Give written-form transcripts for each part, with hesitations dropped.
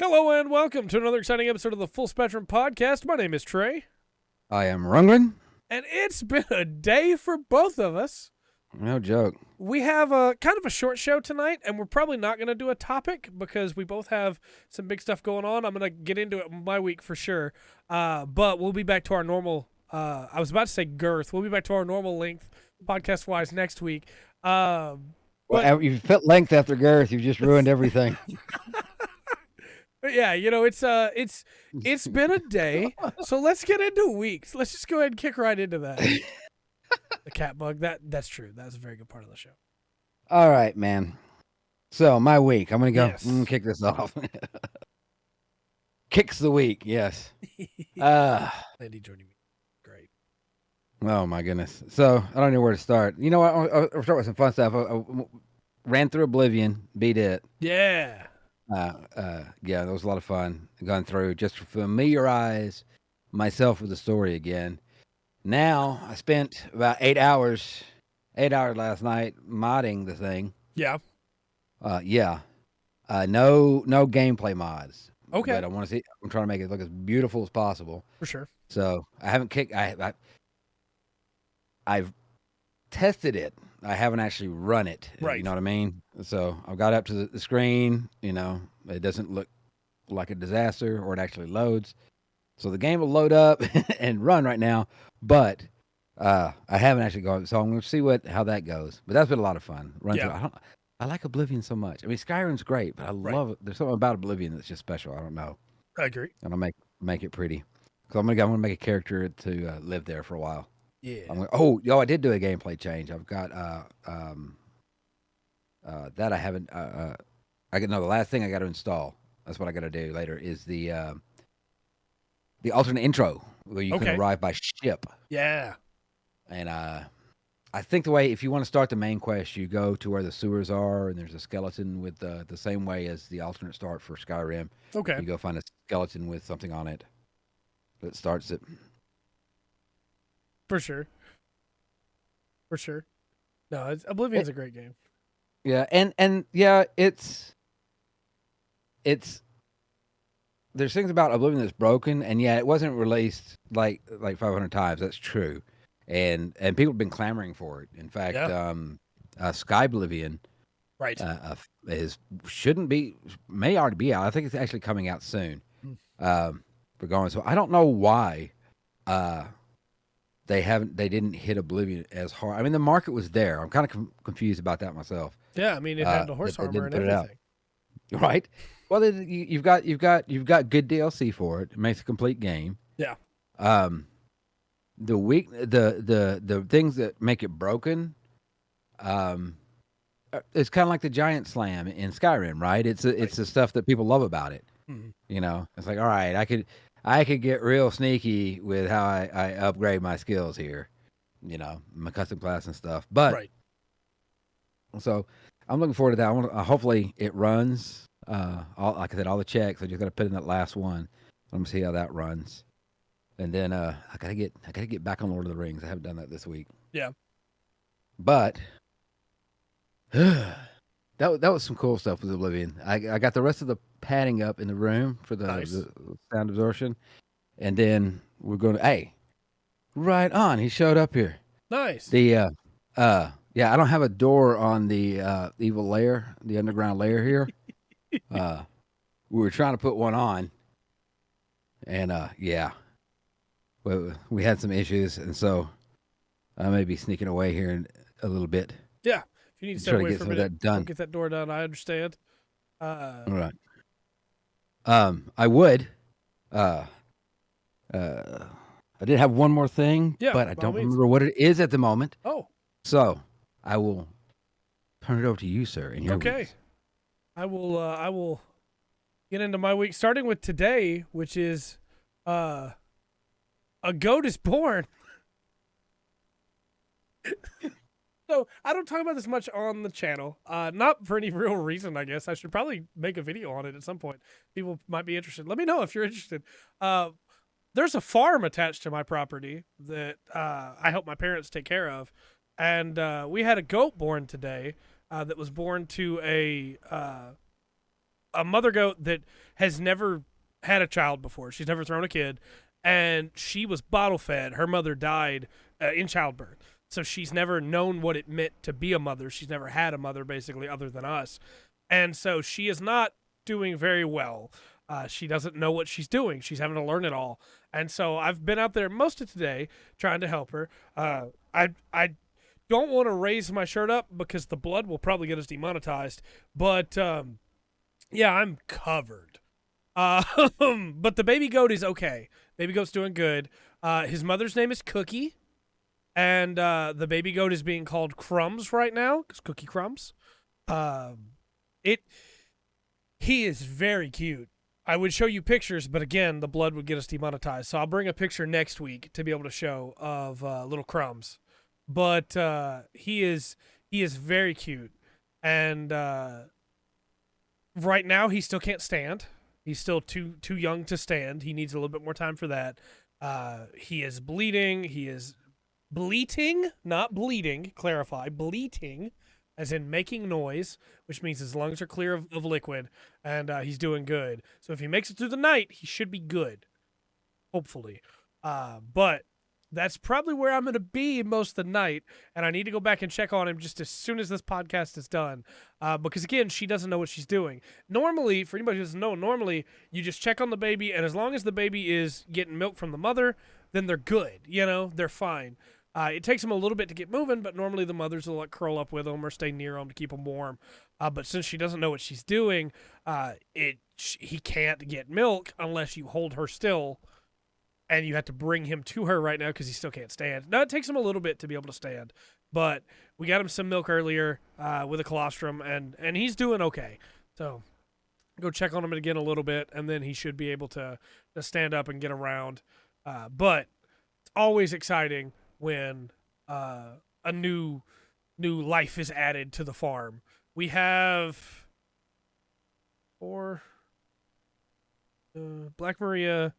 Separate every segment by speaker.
Speaker 1: Hello and welcome to another exciting episode of the Full Spectrum Podcast. My name is Trey.
Speaker 2: I am Rungren.
Speaker 1: And it's been a day for both of us.
Speaker 2: No joke.
Speaker 1: We have a kind of a short show tonight, and we're probably not going to do a topic because we both have some big stuff going on. I'm going to get into it my week for sure. But we'll be back to our normal, I was about to say girth. We'll be back to our normal length podcast-wise next week.
Speaker 2: Well, you fit length after girth. You've just ruined everything.
Speaker 1: But yeah, you know, it's been a day, so let's get into weeks. Let's just go ahead and kick right into that. The cat bug, that's true. That's a very good part of the show.
Speaker 2: All right, man. So my week, I'm gonna go kick this off. Kicks the week, yes.
Speaker 1: Andy joining me, great.
Speaker 2: Oh my goodness. So I don't know where to start. You know what? I'll start with some fun stuff. I ran through Oblivion, beat it.
Speaker 1: Yeah.
Speaker 2: Yeah, that was a lot of fun going through just to familiarize myself with the story again. Now I spent about 8 hours last night modding the thing.
Speaker 1: Yeah.
Speaker 2: Yeah. No gameplay mods.
Speaker 1: Okay.
Speaker 2: But I'm trying to make it look as beautiful as possible.
Speaker 1: For sure.
Speaker 2: So I haven't I've tested it. I haven't actually run it.
Speaker 1: Right.
Speaker 2: You know what I mean? So I got up to the screen, you know, it doesn't look like a disaster or it actually loads. So the game will load up and run right now, but I haven't actually gone. So I'm going to see how that goes. But that's been a lot of fun. I like Oblivion so much. I mean, Skyrim's great, but I love it. There's something about Oblivion that's just special. I don't know.
Speaker 1: I agree.
Speaker 2: And I'll make it pretty. So I'm gonna make a character to live there for a while.
Speaker 1: Yeah.
Speaker 2: I did do a gameplay change. I've got that I haven't. The last thing I got to install. That's what I got to do later. Is the alternate intro where you can arrive by ship.
Speaker 1: Yeah.
Speaker 2: And I think if you want to start the main quest, you go to where the sewers are, and there's a skeleton with the same way as the alternate start for Skyrim.
Speaker 1: Okay.
Speaker 2: You go find a skeleton with something on it that starts it.
Speaker 1: For sure. No, Oblivion's a great game.
Speaker 2: Yeah, and yeah, it's there's things about Oblivion that's broken, and yeah, it wasn't released like 500 times. That's true, and people have been clamoring for it. In fact, Sky Oblivion,
Speaker 1: right,
Speaker 2: may already be out. I think it's actually coming out soon. Regardless, so I don't know why they didn't hit Oblivion as hard. I mean, the market was there. I'm kind of confused about that myself.
Speaker 1: Yeah, I mean, it had the horse armor and everything.
Speaker 2: Right. Well, you've got good DLC for it. It makes a complete game.
Speaker 1: Yeah.
Speaker 2: The things that make it broken, it's kind of like the giant slam in Skyrim, right? It's the stuff that people love about it.
Speaker 1: Mm-hmm.
Speaker 2: You know, it's like, all right, I could get real sneaky with how I upgrade my skills here. You know, my custom class and stuff. But
Speaker 1: right.
Speaker 2: So I'm looking forward to that. Hopefully it runs. Like I said, all the checks. I just got to put in that last one. I'm gonna see how that runs, and then I gotta get back on Lord of the Rings. I haven't done that this week.
Speaker 1: Yeah,
Speaker 2: but that was some cool stuff with Oblivion. I got the rest of the padding up in the room for the sound absorption, and then we're going to right on. He showed up here.
Speaker 1: Nice.
Speaker 2: Yeah, I don't have a door on the evil lair, the underground lair here. We were trying to put one on, and we had some issues, and so I may be sneaking away here in a little bit.
Speaker 1: Yeah, if you need to step away from it,
Speaker 2: done.
Speaker 1: Get that door done. I understand.
Speaker 2: All right. I would. I did have one more thing, but I don't remember what it is at the moment.
Speaker 1: Oh.
Speaker 2: So I will turn it over to you, sir. In your weeks.
Speaker 1: I will get into my week, starting with today, which is a goat is born. So I don't talk about this much on the channel, not for any real reason. I guess I should probably make a video on it at some point. People might be interested. Let me know if you're interested. There's a farm attached to my property that I help my parents take care of, and we had a goat born today that was born to a a mother goat that has never had a child before. She's never thrown a kid, and she was bottle fed. Her mother died in childbirth, so she's never known what it meant to be a mother. She's never had a mother, basically, other than us, and so she is not doing very well. She doesn't know what she's doing. She's having to learn it all, and so I've been out there most of today trying to help her. I don't want to raise my shirt up because the blood will probably get us demonetized, but yeah, I'm covered. But the baby goat is okay. Baby goat's doing good. His mother's name is Cookie, and the baby goat is being called Crumbs right now because Cookie Crumbs. He is very cute. I would show you pictures, but again, the blood would get us demonetized. So I'll bring a picture next week to be able to show of little Crumbs. But he is very cute, and right now he still can't stand. He's still too young to stand. He needs a little bit more time for that. He is bleeding. He is bleating, not bleeding. Clarify, bleating, as in making noise, which means his lungs are clear of liquid, and he's doing good. So if he makes it through the night, he should be good, hopefully. But that's probably where I'm going to be most of the night, and I need to go back and check on him just as soon as this podcast is done, because, again, she doesn't know what she's doing. Normally, for anybody who doesn't know, normally you just check on the baby, and as long as the baby is getting milk from the mother, then they're good, they're fine. It takes them a little bit to get moving, but normally the mothers will curl up with them or stay near them to keep them warm. But since she doesn't know what she's doing, he can't get milk unless you hold her still, and you have to bring him to her right now because he still can't stand. Now, it takes him a little bit to be able to stand, but we got him some milk earlier with a colostrum, and he's doing okay. So go check on him again a little bit, and then he should be able to stand up and get around. But it's always exciting when a new life is added to the farm. We have 4 Black Maria,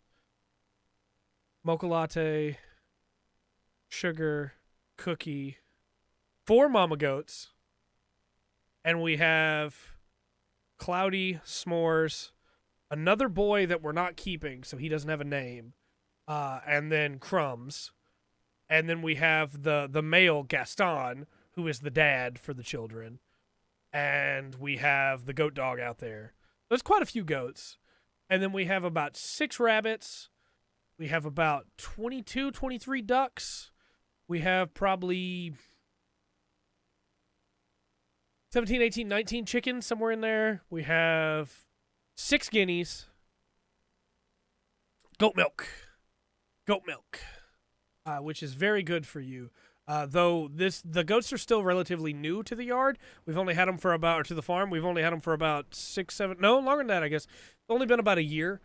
Speaker 1: Mocha Latte, Sugar, Cookie, 4 mama goats, and we have Cloudy, S'mores, another boy that we're not keeping, so he doesn't have a name, and then Crumbs. And then we have the male Gaston, who is the dad for the children. And we have the goat dog out there. There's quite a few goats. And then we have about 6 rabbits. We have about 22, 23 ducks. We have probably 17, 18, 19 chickens somewhere in there. We have 6 guineas. Goat milk. Which is very good for you. Though the goats are still relatively new to the yard. We've only had them for about, or to the farm. We've only had them for about 6, 7, no, longer than that, I guess. It's only been about a year.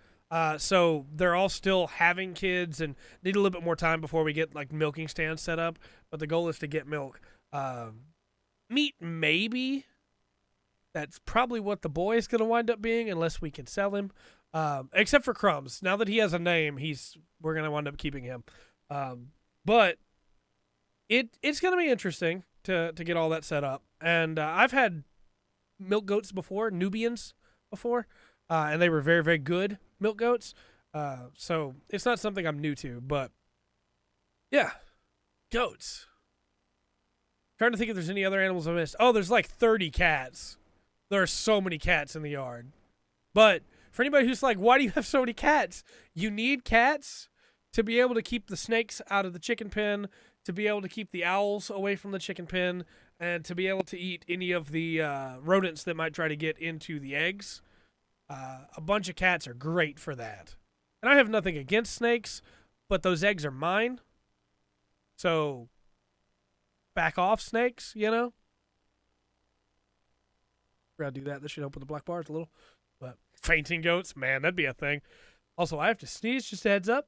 Speaker 1: So they're all still having kids and need a little bit more time before we get like milking stands set up. But the goal is to get milk. Meat, maybe. That's probably what the boy is going to wind up being, unless we can sell him. Except for Crumbs. Now that he has a name, we're going to wind up keeping him. But it's going to be interesting to get all that set up. And I've had milk goats before, Nubians before, and they were very, very good milk goats. So it's not something I'm new to, but yeah, goats. Trying to think if there's any other animals I missed. Oh, there's like 30 cats. There are so many cats in the yard. But for anybody who's like, why do you have so many cats? You need cats to be able to keep the snakes out of the chicken pen, to be able to keep the owls away from the chicken pen, and to be able to eat any of the rodents that might try to get into the eggs. A bunch of cats are great for that. And I have nothing against snakes, but those eggs are mine. So, back off, snakes, We're going to do that. This should help with the black bars a little. But fainting goats, man, that'd be a thing. Also, I have to sneeze, just a heads up.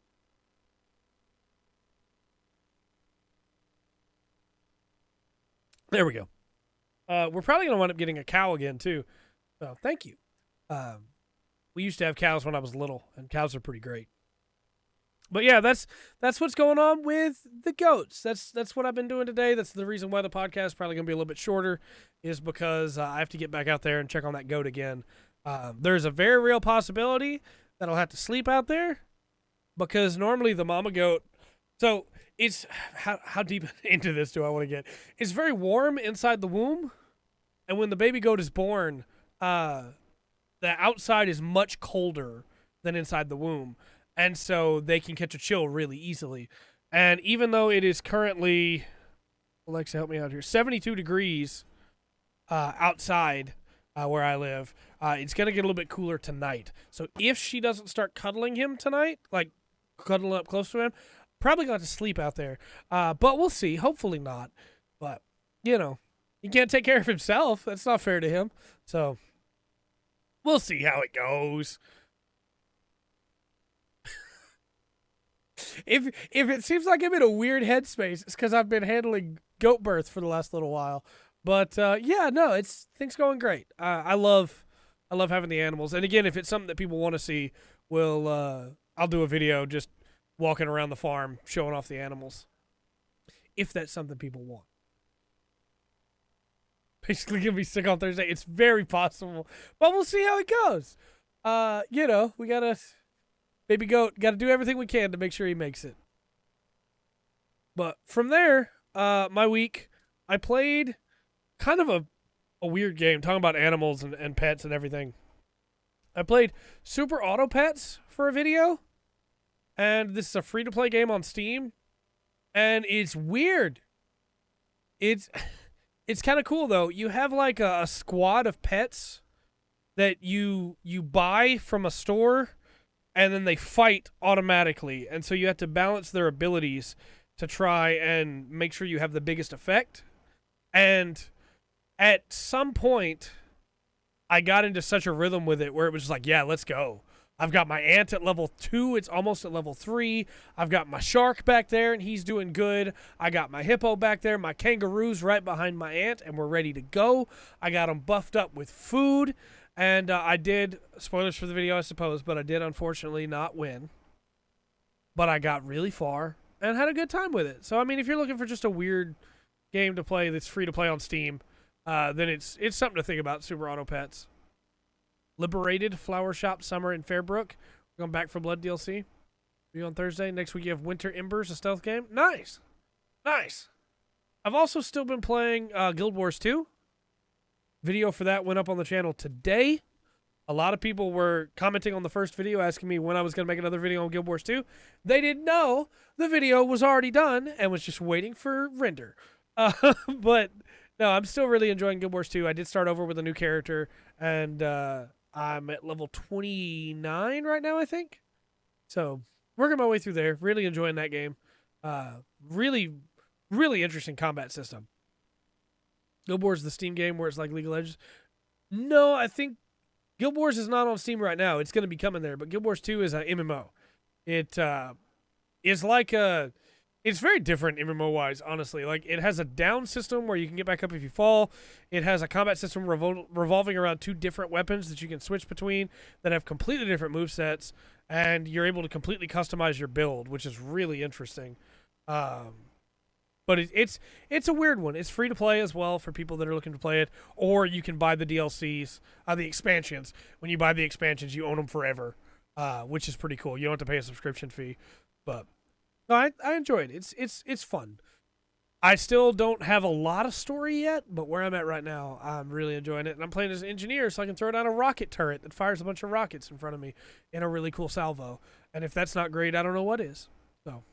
Speaker 1: There we go. We're probably going to wind up getting a cow again, too. So, thank you. We used to have cows when I was little, and cows are pretty great. But yeah, that's what's going on with the goats. That's what I've been doing today. That's the reason why the podcast is probably going to be a little bit shorter, is because I have to get back out there and check on that goat again. There's a very real possibility that I'll have to sleep out there because normally the mama goat. So it's how deep into this do I want to get? It's very warm inside the womb, and when the baby goat is born, the outside is much colder than inside the womb, and so they can catch a chill really easily. And even though it is currently, Alexa, help me out here, 72 degrees outside where I live, it's going to get a little bit cooler tonight. So if she doesn't start cuddling him tonight, like cuddling up close to him, probably going to sleep out there. But we'll see. Hopefully not. But, you know, he can't take care of himself. That's not fair to him. So we'll see how it goes. If it seems like I'm in a weird headspace, it's because I've been handling goat birth for the last little while. But yeah, no, things going great. I love having the animals. And again, if it's something that people want to see, I'll do a video just walking around the farm showing off the animals. If that's something people want. Basically gonna be sick on Thursday. It's very possible, but we'll see how it goes. You know, we gotta. Baby goat, got to do everything we can to make sure he makes it. But from there, my week, I played kind of a weird game, talking about animals and pets and everything. I played Super Auto Pets for a video, and this is a free-to-play game on Steam, and it's weird. It's kind of cool, though. You have like a squad of pets that you buy from a store, and then they fight automatically. And so you have to balance their abilities to try and make sure you have the biggest effect. And at some point, I got into such a rhythm with it where it was just like, yeah, let's go. I've got my ant at level 2. It's almost at level 3. I've got my shark back there, and he's doing good. I got my hippo back there. My kangaroo's right behind my ant, and we're ready to go. I got them buffed up with food. And I did, spoilers for the video, I suppose, but I did unfortunately not win. But I got really far and had a good time with it. So, I mean, if you're looking for just a weird game to play that's free to play on Steam, then it's something to think about, Super Auto Pets. Liberated, Flower Shop, Summer, and Fairbrook. We're going back for Blood DLC. Be on Thursday. Next week you have Winter Embers, a stealth game. Nice. Nice. I've also still been playing Guild Wars 2. Video for that went up on the channel today. A lot of people were commenting on the first video asking me when I was going to make another video on Guild Wars 2. They didn't know the video was already done and was just waiting for render. But no, I'm still really enjoying Guild Wars 2. I did start over with a new character, and I'm at level 29 right now, I think. So working my way through there. Really enjoying that game. Really, really interesting combat system. Guild Wars is the Steam game where it's like League of Legends. No, I think Guild Wars is not on Steam right now. It's going to be coming there, but Guild Wars 2 is an MMO. It is like it's very different MMO-wise, honestly. Like, it has a down system where you can get back up if you fall. It has a combat system revolving around 2 different weapons that you can switch between that have completely different movesets, and you're able to completely customize your build, which is really interesting. But it's a weird one. It's free to play as well for people that are looking to play it, or you can buy the DLCs, the expansions. When you buy the expansions, you own them forever, which is pretty cool. You don't have to pay a subscription fee, but no, I enjoy it. It's fun. I still don't have a lot of story yet, but where I'm at right now, I'm really enjoying it. And I'm playing as an engineer, so I can throw down a rocket turret that fires a bunch of rockets in front of me in a really cool salvo. And if that's not great, I don't know what is. So.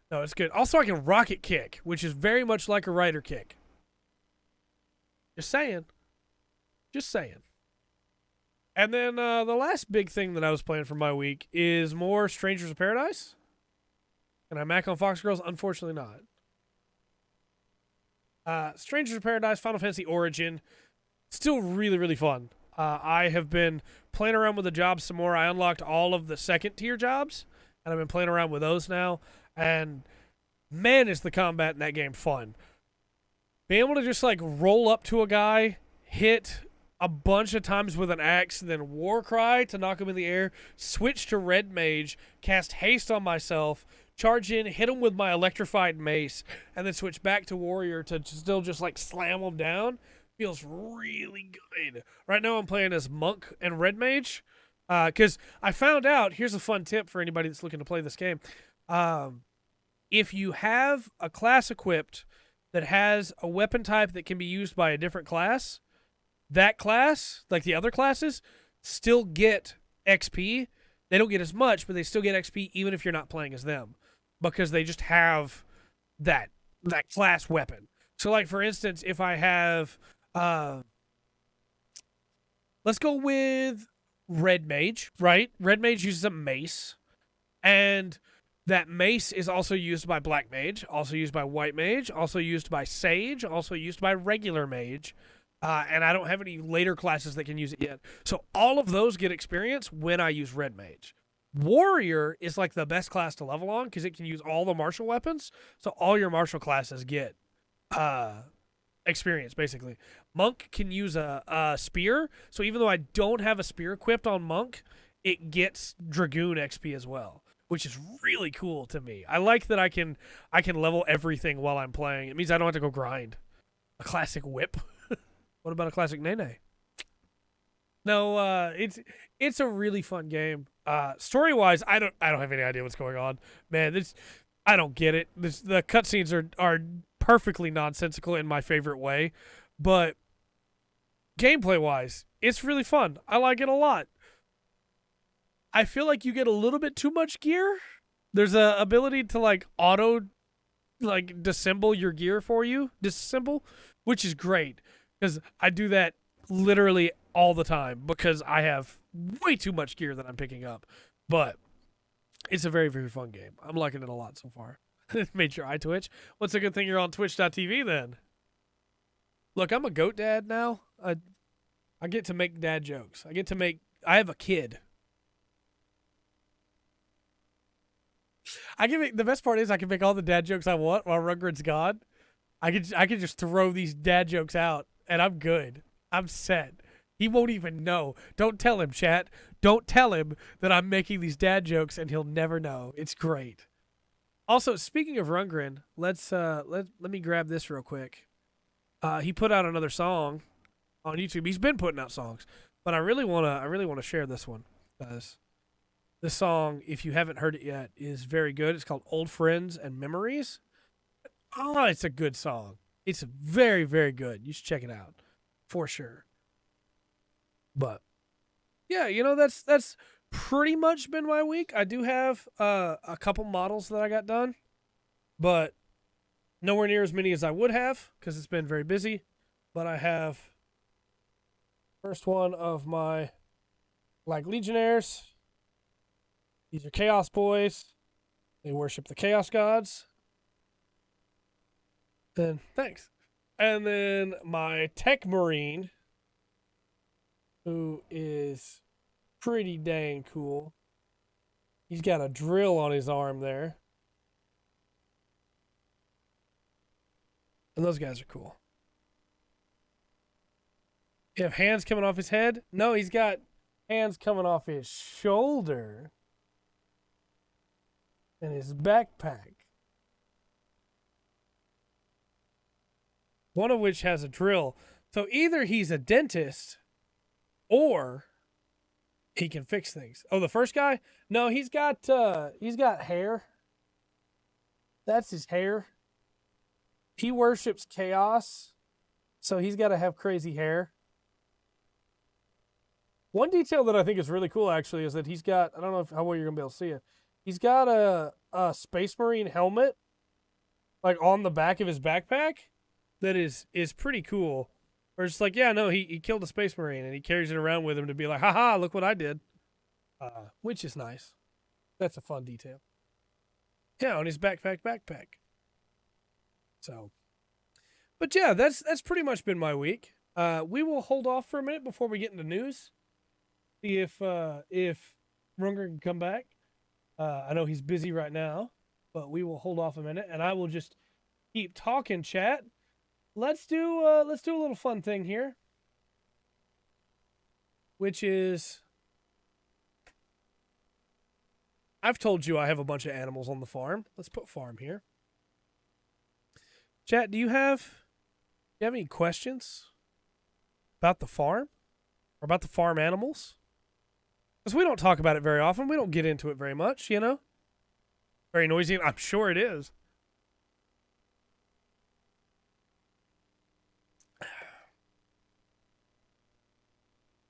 Speaker 1: No, it's good. Also, I can rocket kick, which is very much like a rider kick. Just saying. Just saying. And then the last big thing that I was playing for my week is more Strangers of Paradise. Can I Mac on Fox Girls? Unfortunately not. Strangers of Paradise, Final Fantasy Origin. Still really, really fun. I have been playing around with the jobs some more. I unlocked all of the second tier jobs, and I've been playing around with those now. And man, is the combat in that game fun. Being able to just like roll up to a guy, hit a bunch of times with an axe, then war cry to knock him in the air, switch to red mage, cast haste on myself, charge in, hit him with my electrified mace, and then switch back to warrior to still just like slam him down. Feels really good. Right now I'm playing as Monk and Red Mage. Because I found out, here's a fun tip for anybody that's looking to play this game. If you have a class equipped that has a weapon type that can be used by a different class, that class, like the other classes, still get XP. They don't get as much, but they still get XP even if you're not playing as them, because they just have that class weapon. So, like for instance, if I have, let's go with Red Mage, right? Red Mage uses a mace, and that mace is also used by Black Mage, also used by White Mage, also used by Sage, also used by regular Mage. And I don't have any later classes that can use it yet. So all of those get experience when I use Red Mage. Warrior is like the best class to level on because it can use all the martial weapons. So all your martial classes get experience, basically. Monk can use a spear. So even though I don't have a spear equipped on Monk, it gets Dragoon XP as well, which is really cool to me. I like that I can level everything while I'm playing. It means I don't have to go grind. A classic whip. What about a classic Nene? No, it's a really fun game. Story wise, I don't have any idea what's going on. Man, I don't get it. The cutscenes are perfectly nonsensical in my favorite way, but gameplay wise, it's really fun. I like it a lot. I feel like you get a little bit too much gear. There's a ability to like auto like disassemble your gear for you, disassemble, which is great because I do that literally all the time because I have way too much gear that I'm picking up. But it's a very, very fun game. I'm liking it a lot so far. Made your eye twitch. What's a good thing you're on twitch.tv then? Look, I'm a goat dad now. I get to make dad jokes. I have a kid. The best part is I can make all the dad jokes I want while Rungren's gone. I could just throw these dad jokes out and I'm good. I'm set. He won't even know. Don't tell him, chat. Don't tell him that I'm making these dad jokes and he'll never know. It's great. Also, speaking of Rungren, let me grab this real quick. He put out another song on YouTube. He's been putting out songs, but I really wanna share this one because this song, if you haven't heard it yet, is very good. It's called Old Friends and Memories. Oh, it's a good song. It's very, very good. You should check it out for sure. But yeah, that's pretty much been my week. I do have a couple models that I got done, but nowhere near as many as I would have because it's been very busy. But I have first one of my Legionnaires. These are Chaos Boys. They worship the Chaos Gods. Then thanks. And then my Tech Marine, who is pretty dang cool. He's got a drill on his arm there. And those guys are cool. You have hands coming off his head? No, he's got hands coming off his shoulder. And his backpack. One of which has a drill. So either he's a dentist or he can fix things. Oh, the first guy? No, he's got hair. That's his hair. He worships chaos. So he's got to have crazy hair. One detail that I think is really cool actually is that he's got, I don't know how well you're going to be able to see it. He's got a Space Marine helmet like on the back of his backpack that is pretty cool. Or it's like, yeah, no, he killed a Space Marine and he carries it around with him to be like, haha, look what I did. Which is nice. That's a fun detail. Yeah, on his backpack. So, but yeah, that's pretty much been my week. We will hold off for a minute before we get into news. See if Rungren can come back. I know he's busy right now, but we will hold off a minute, and I will just keep talking, chat. Let's do a little fun thing here, which is I've told you I have a bunch of animals on the farm. Let's put farm here. Chat, do you have any questions About the farm? Or about the farm animals? Because we don't talk about it very often. We don't get into it very much, you know? Very noisy. I'm sure it is.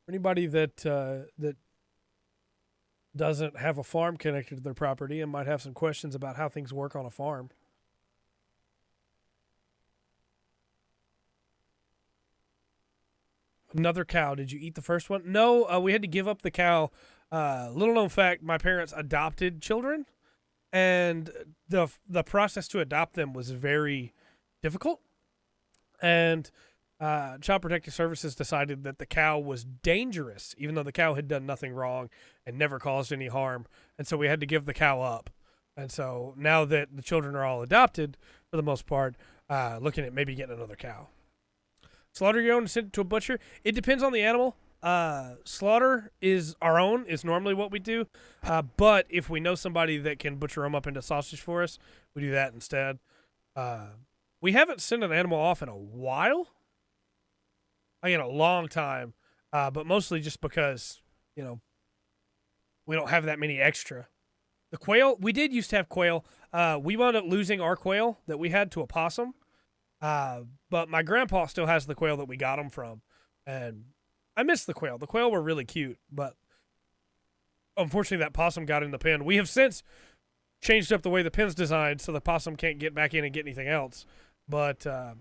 Speaker 1: Anybody that doesn't have a farm connected to their property and might have some questions about how things work on a farm. Another cow. Did you eat the first one? No, we had to give up the cow. Little known fact, my parents adopted children, and the process to adopt them was very difficult. And Child Protective Services decided that the cow was dangerous, even though the cow had done nothing wrong and never caused any harm. And so we had to give the cow up. And so now that the children are all adopted, for the most part, looking at maybe getting another cow. Slaughter your own and send it to a butcher. It depends on the animal. Slaughter is our own, is normally what we do. But if we know somebody that can butcher them up into sausage for us, we do that instead. We haven't sent an animal off in a while. I mean, a long time. But mostly just because, you know, we don't have that many extra. The quail, we did used to have quail. We wound up losing our quail that we had to a possum. But my grandpa still has the quail that we got them from. And I miss the quail. The quail were really cute, but unfortunately that possum got in the pen. We have since changed up the way the pen's designed so the possum can't get back in and get anything else. But for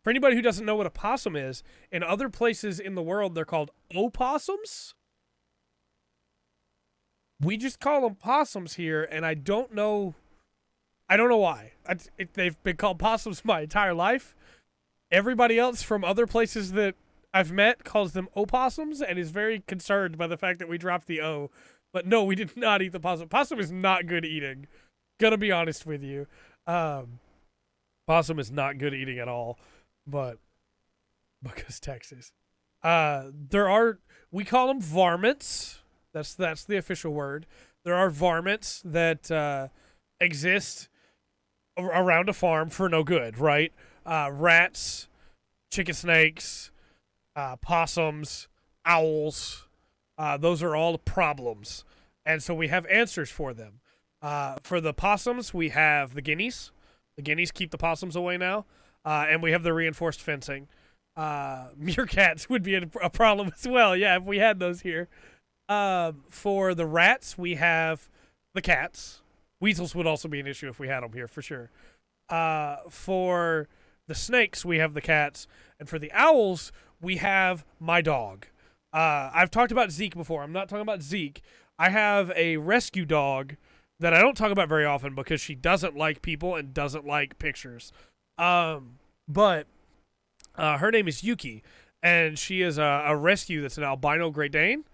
Speaker 1: anybody who doesn't know what a possum is, in other places in the world they're called opossums. We just call them possums here, and I don't know why. They've been called possums my entire life. Everybody else from other places that I've met calls them opossums and is very concerned by the fact that we dropped the O. But no, we did not eat the possum. Possum is not good eating. Gonna be honest with you. Possum is not good eating at all. But because Texas. We call them varmints. That's the official word. There are varmints that exist around a farm for no good, right? Rats, chicken snakes, possums, owls. Those are all problems. And so we have answers for them. For the possums, we have the guineas. The guineas keep the possums away now. And we have the reinforced fencing. Meerkats would be a problem as well. Yeah, if we had those here. For the rats, we have the cats. Weasels would also be an issue if we had them here, for sure. For the snakes, we have the cats. And for the owls, we have my dog. I've talked about Zeke before. I'm not talking about Zeke. I have a rescue dog that I don't talk about very often because she doesn't like people and doesn't like pictures. But her name is Yuki, and she is a rescue that's an albino Great Dane.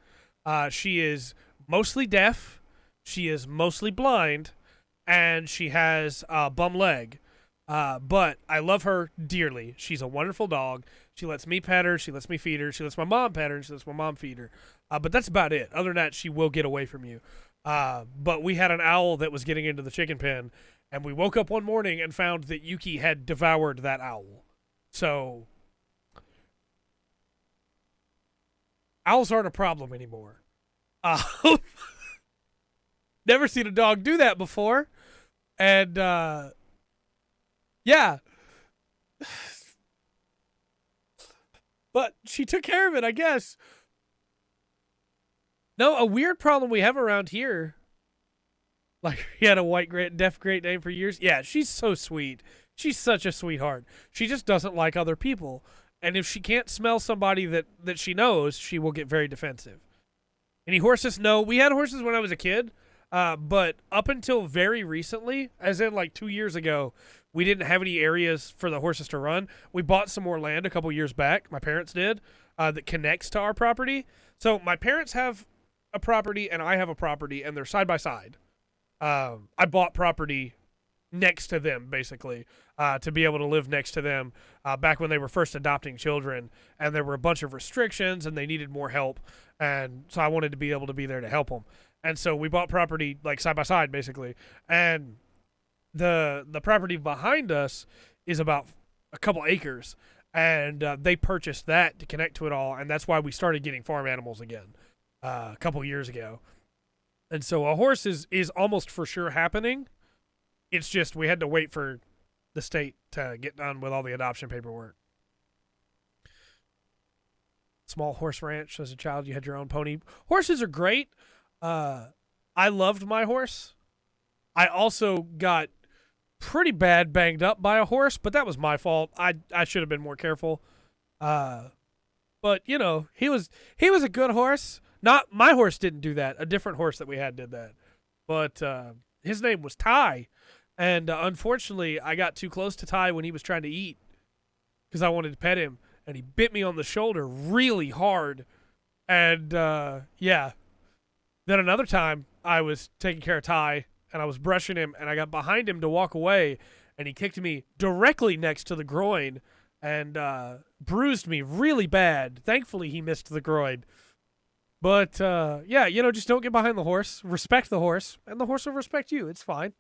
Speaker 1: She is mostly deaf. She is mostly blind, and she has a bum leg. But I love her dearly. She's a wonderful dog. She lets me pet her. She lets me feed her. She lets my mom pet her, and she lets my mom feed her. But that's about it. Other than that, she will get away from you. But we had an owl that was getting into the chicken pen, and we woke up one morning and found that Yuki had devoured that owl. So owls aren't a problem anymore. Never seen a dog do that before. And, yeah. But she took care of it, I guess. No, a weird problem we have around here. Like, he had a deaf Great Dane for years. Yeah, she's so sweet. She's such a sweetheart. She just doesn't like other people. And if she can't smell somebody that she knows, she will get very defensive. Any horses? No. We had horses when I was a kid. But up until very recently, as in like 2 years ago, we didn't have any areas for the horses to run. We bought some more land a couple years back. My parents did, that connects to our property. So my parents have a property and I have a property, and they're side by side. I bought property next to them, basically, to be able to live next to them back when they were first adopting children, and there were a bunch of restrictions and they needed more help, and so I wanted to be able to be there to help them. And so we bought property like side by side, basically, and the property behind us is about a couple acres, and they purchased that to connect to it all, and that's why we started getting farm animals again a couple years ago. And so a horse is almost for sure happening. It's just we had to wait for the state to get done with all the adoption paperwork. Small horse ranch. As a child, you had your own pony. Horses are great. I loved my horse. I also got pretty bad banged up by a horse, but that was my fault. I should have been more careful. But you know, he was a good horse. Not my horse didn't do that. A different horse that we had did that. But his name was Ty, and unfortunately, I got too close to Ty when he was trying to eat because I wanted to pet him, and he bit me on the shoulder really hard. And yeah. Then another time, I was taking care of Ty, and I was brushing him, and I got behind him to walk away, and he kicked me directly next to the groin and bruised me really bad. Thankfully, he missed the groin. But, yeah, you know, just don't get behind the horse. Respect the horse, and the horse will respect you. It's fine.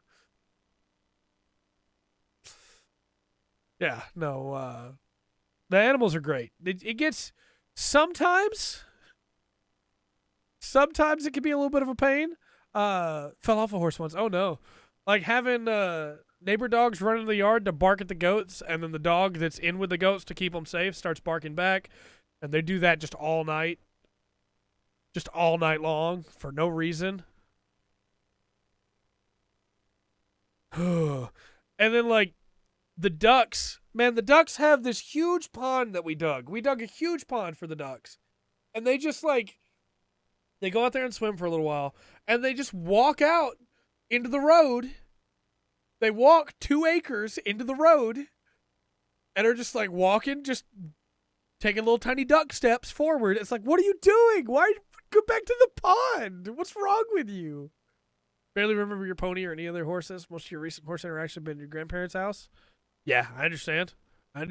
Speaker 1: Yeah, no, the animals are great. It gets, sometimes it can be a little bit of a pain. Fell off a horse once. Oh, no. Like having neighbor dogs run in the yard to bark at the goats, and then the dog that's in with the goats to keep them safe starts barking back, and they do that just all night. Just all night long for no reason. And then, like, the ducks. Man, the ducks have this huge pond that we dug. We dug a huge pond for the ducks. And they just, like, they go out there and swim for a little while, and they just walk out into the road. They walk 2 acres into the road and are just, like, walking, just taking little tiny duck steps forward. It's like, what are you doing? Why go back to the pond? What's wrong with you? Barely remember your pony or any other horses? Most of your recent horse interaction have been at your grandparents' house? Yeah, I understand. I don't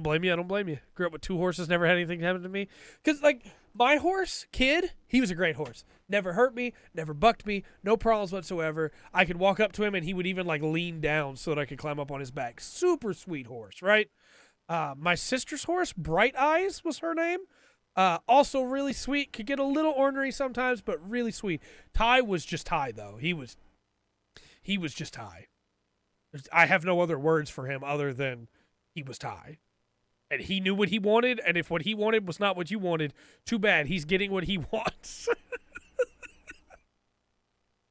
Speaker 1: blame you. Grew up with 2 horses, never had anything happen to me. Because, like, my horse, Kid, he was a great horse. Never hurt me, never bucked me, no problems whatsoever. I could walk up to him, and he would even, like, lean down so that I could climb up on his back. Super sweet horse, right? My sister's horse, Bright Eyes was her name. Also really sweet. Could get a little ornery sometimes, but really sweet. Ty was just Ty, though. He was just Ty. I have no other words for him other than he was Ty. And he knew what he wanted, and if what he wanted was not what you wanted, too bad. He's getting what he wants.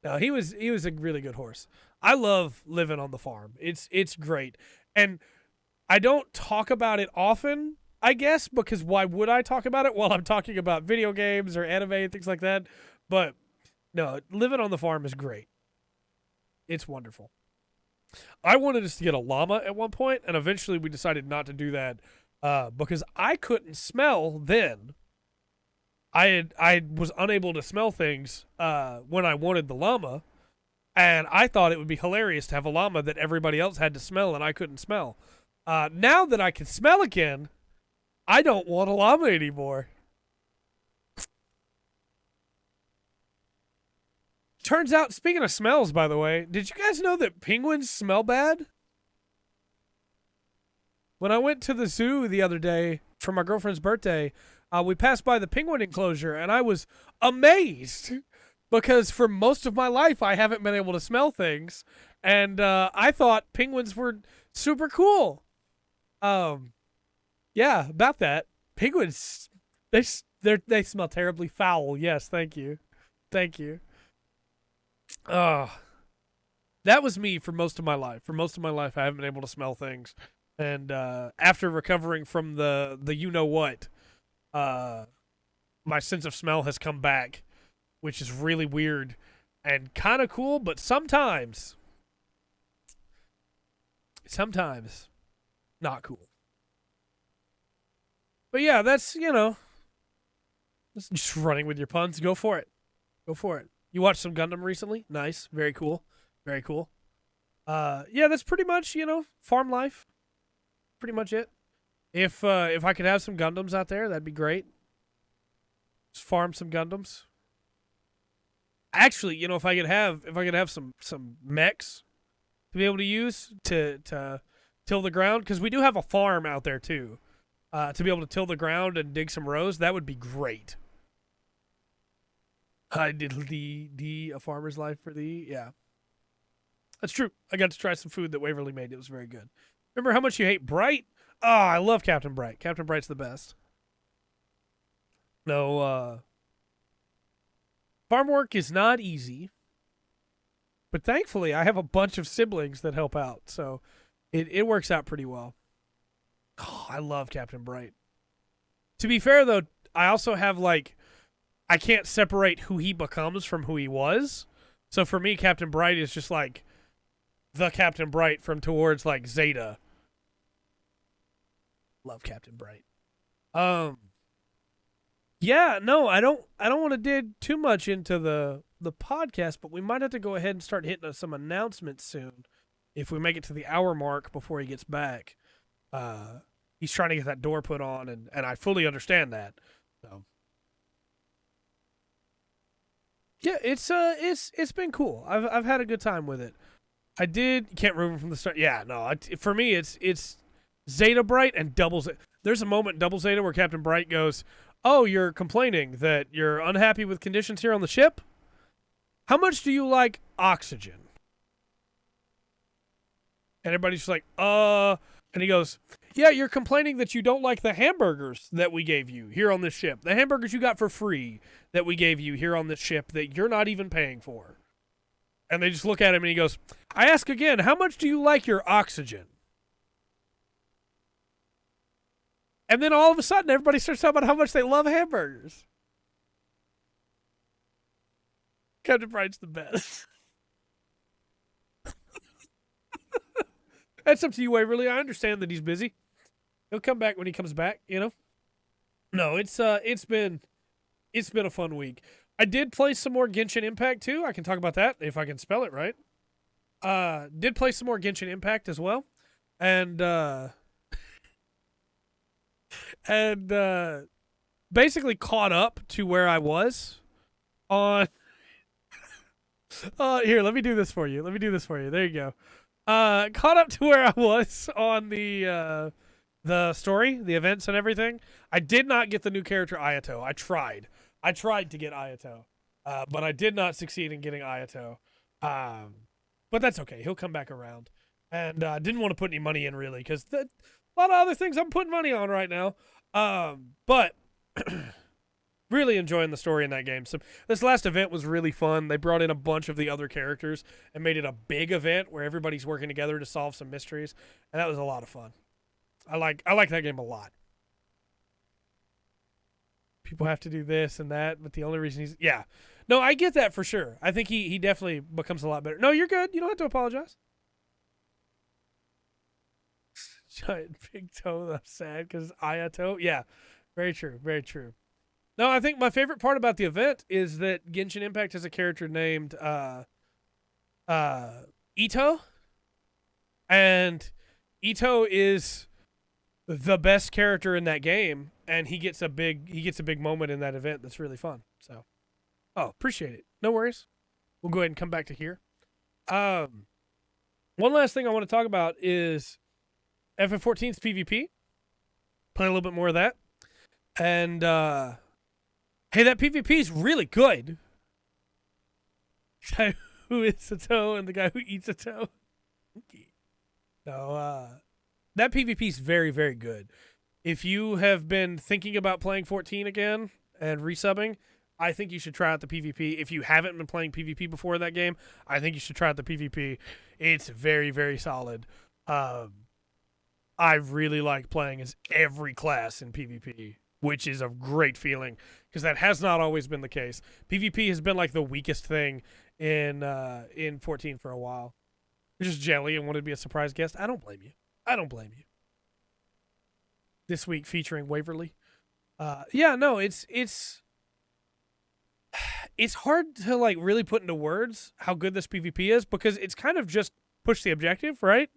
Speaker 1: No, he was a really good horse. I love living on the farm. It's great. And I don't talk about it often, I guess, because why would I talk about it while I'm talking about video games or anime and things like that? But no, living on the farm is great. It's wonderful. I wanted us to get a llama at one point, and eventually we decided not to do that because I couldn't smell then. I was unable to smell things when I wanted the llama, and I thought it would be hilarious to have a llama that everybody else had to smell and I couldn't smell. Now that I can smell again, I don't want a llama anymore. Turns out, speaking of smells, by the way, did you guys know that penguins smell bad? When I went to the zoo the other day for my girlfriend's birthday, we passed by the penguin enclosure, and I was amazed because for most of my life, I haven't been able to smell things, and I thought penguins were super cool. Yeah, about that. Penguins, they smell terribly foul. Yes, thank you. That was me for most of my life. For most of my life, I haven't been able to smell things. And after recovering from the you-know-what, my sense of smell has come back, which is really weird and kind of cool, but sometimes not cool. But yeah, that's, just running with your puns. Go for it. You watched some Gundam recently? Nice. Very cool. Yeah, that's pretty much, farm life. Pretty much it. If I could have some Gundams out there, that'd be great. Just farm some Gundams. Actually, if I could have some mechs to be able to use to till the ground, because we do have a farm out there too. To be able to till the ground and dig some rows, that would be great. I did a farmer's life for thee. Yeah, that's true. I got to try some food that Waverly made. It was very good. Remember how much you hate Bright? Oh, I love Captain Bright. Captain Bright's the best. No, farm work is not easy, but thankfully I have a bunch of siblings that help out, so it works out pretty well. Oh, I love Captain Bright. To be fair, though, I also have, like, I can't separate who he becomes from who he was. So for me, Captain Bright is just, like, the Captain Bright from towards, like, Zeta. Love Captain Bright. Yeah, no, I don't want to dig too much into the podcast, but we might have to go ahead and start hitting some announcements soon if we make it to the hour mark before he gets back. He's trying to get that door put on, and I fully understand that. So yeah, it's been cool. I've had a good time with it. I can't remember from the start. Yeah, no, for me it's Zeta Bright and Double Zeta. There's a moment in Double Zeta where Captain Bright goes, "Oh, you're complaining that you're unhappy with conditions here on the ship? How much do you like oxygen?" And everybody's just like, and he goes, "Yeah, you're complaining that you don't like the hamburgers that we gave you here on this ship. The hamburgers you got for free that we gave you here on this ship that you're not even paying for." And they just look at him and he goes, "I ask again, how much do you like your oxygen?" And then all of a sudden, everybody starts talking about how much they love hamburgers. Captain Bright's the best. That's up to you, Waverly. I understand that he's busy. He'll come back when he comes back, you know? No, it's been a fun week. I did play some more Genshin Impact too. I can talk about that if I can spell it right. Did play some more Genshin Impact as well. And basically caught up to where I was on here, let me do this for you. There you go. Caught up to where I was on the story, the events and everything. I did not get the new character Ayato. I tried to get Ayato. But I did not succeed in getting Ayato. But that's okay. He'll come back around. And didn't want to put any money in really because a lot of other things I'm putting money on right now. But really enjoying the story in that game. So this last event was really fun. They brought in a bunch of the other characters and made it a big event where everybody's working together to solve some mysteries, and that was a lot of fun. I like that game a lot. People have to do this and that, but the only reason no, I get that for sure. I think he definitely becomes a lot better. No, you're good. You don't have to apologize. Giant big toe. I'm sad because Ayato. Yeah, very true. Very true. No, I think my favorite part about the event is that Genshin Impact has a character named Ito, and Ito is the best character in that game, and he gets a big moment in that event that's really fun. So, appreciate it. No worries. We'll go ahead and come back to here. One last thing I want to talk about is Fm14's PvP. Play a little bit more of that, and hey, that PvP is really good. The guy who eats a toe and the guy who eats a toe. No, that PvP is very, very good. If you have been thinking about playing 14 again and resubbing, I think you should try out the PvP. If you haven't been playing PvP before that game, I think you should try out the PvP. It's very, very solid. I really like playing as every class in PvP, which is a great feeling because that has not always been the case. PvP has been like the weakest thing in 14 for a while. You're just jelly and wanted to be a surprise guest. I don't blame you. This week featuring Waverly. It's hard to like really put into words how good this PvP is because it's kind of just push the objective, right?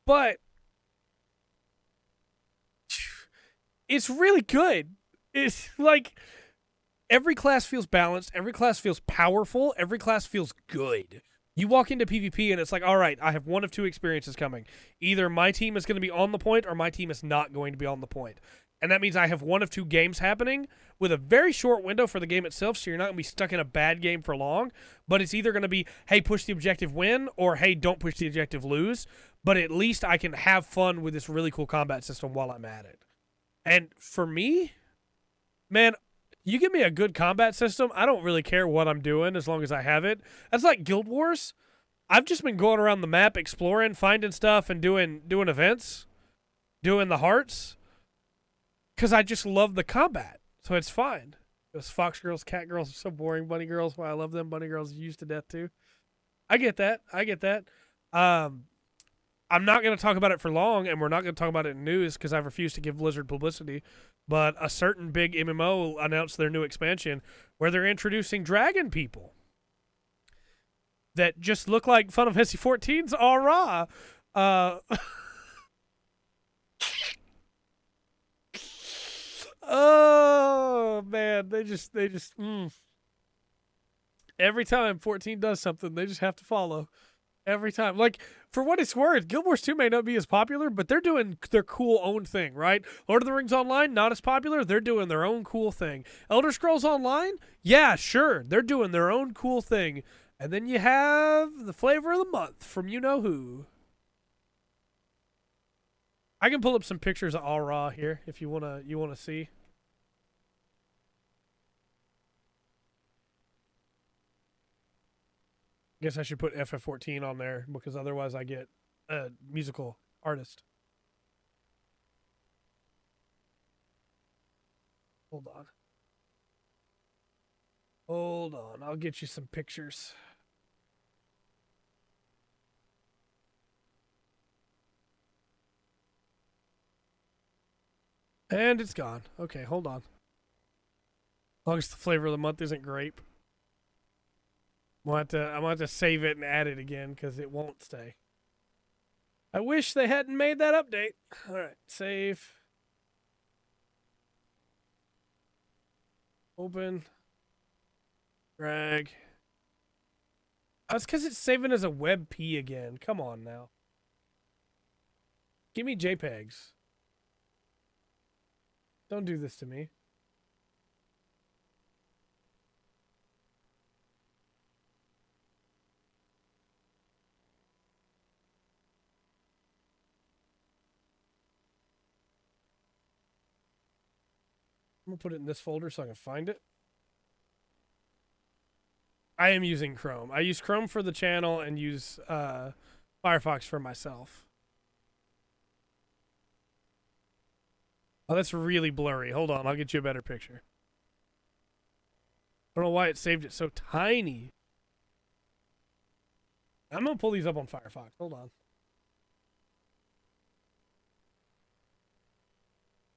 Speaker 1: But it's really good. It's like every class feels balanced. Every class feels powerful. Every class feels good. You walk into PvP and it's like, all right, I have one of two experiences coming. Either my team is going to be on the point or my team is not going to be on the point. And that means I have one of two games happening with a very short window for the game itself, so you're not going to be stuck in a bad game for long. But it's either going to be, hey, push the objective, win, or hey, don't push the objective, lose. But at least I can have fun with this really cool combat system while I'm at it. And for me, man, you give me a good combat system, I don't really care what I'm doing as long as I have it. That's like Guild Wars. I've just been going around the map, exploring, finding stuff, and doing events, doing the hearts, because I just love the combat. So it's fine. Those fox girls, cat girls are so boring. Bunny girls, why I love them. Bunny girls are used to death too. I get that. I'm not going to talk about it for long, and we're not going to talk about it in news because I refuse to give Blizzard publicity. But a certain big MMO announced their new expansion where they're introducing dragon people that just look like Fun of Fm14's aura. Oh man, they just every time 14 does something, they just have to follow. Every time. Like, for what it's worth, Guild Wars 2 may not be as popular, but they're doing their cool own thing, right? Lord of the Rings Online, not as popular. They're doing their own cool thing. Elder Scrolls Online, yeah, sure. They're doing their own cool thing. And then you have the flavor of the month from you-know-who. I can pull up some pictures of All Raw here if you wanna see. Guess I should put Fm14 on there because otherwise I get a musical artist. Hold on. Hold on. I'll get you some pictures. And it's gone. Okay, hold on. As long as the flavor of the month isn't grape. I'm gonna have to save it and add it again because it won't stay. I wish they hadn't made that update. All right, save. Open. Drag. That's because it's saving as a WebP again. Come on now. Give me JPEGs. Don't do this to me. I'm going to put it in this folder so I can find it. I am using Chrome. I use Chrome for the channel and use Firefox for myself. Oh, that's really blurry. Hold on, I'll get you a better picture. I don't know why it saved it so tiny. I'm going to pull these up on Firefox. Hold on.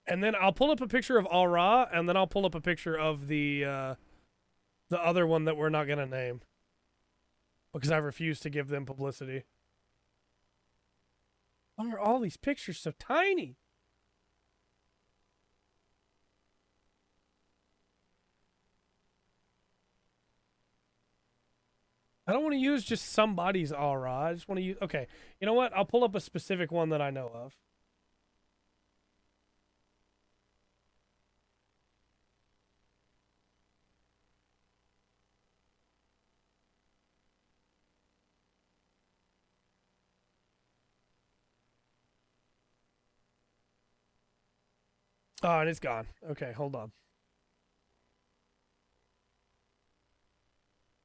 Speaker 1: And then I'll pull up a picture of Aura, and then I'll pull up a picture of the other one that we're not going to name. Because I refuse to give them publicity. Why are all these pictures so tiny? I don't want to use just somebody's aura. I just want to use... Okay, you know what? I'll pull up a specific one that I know of. Oh, and it's gone. Okay, hold on.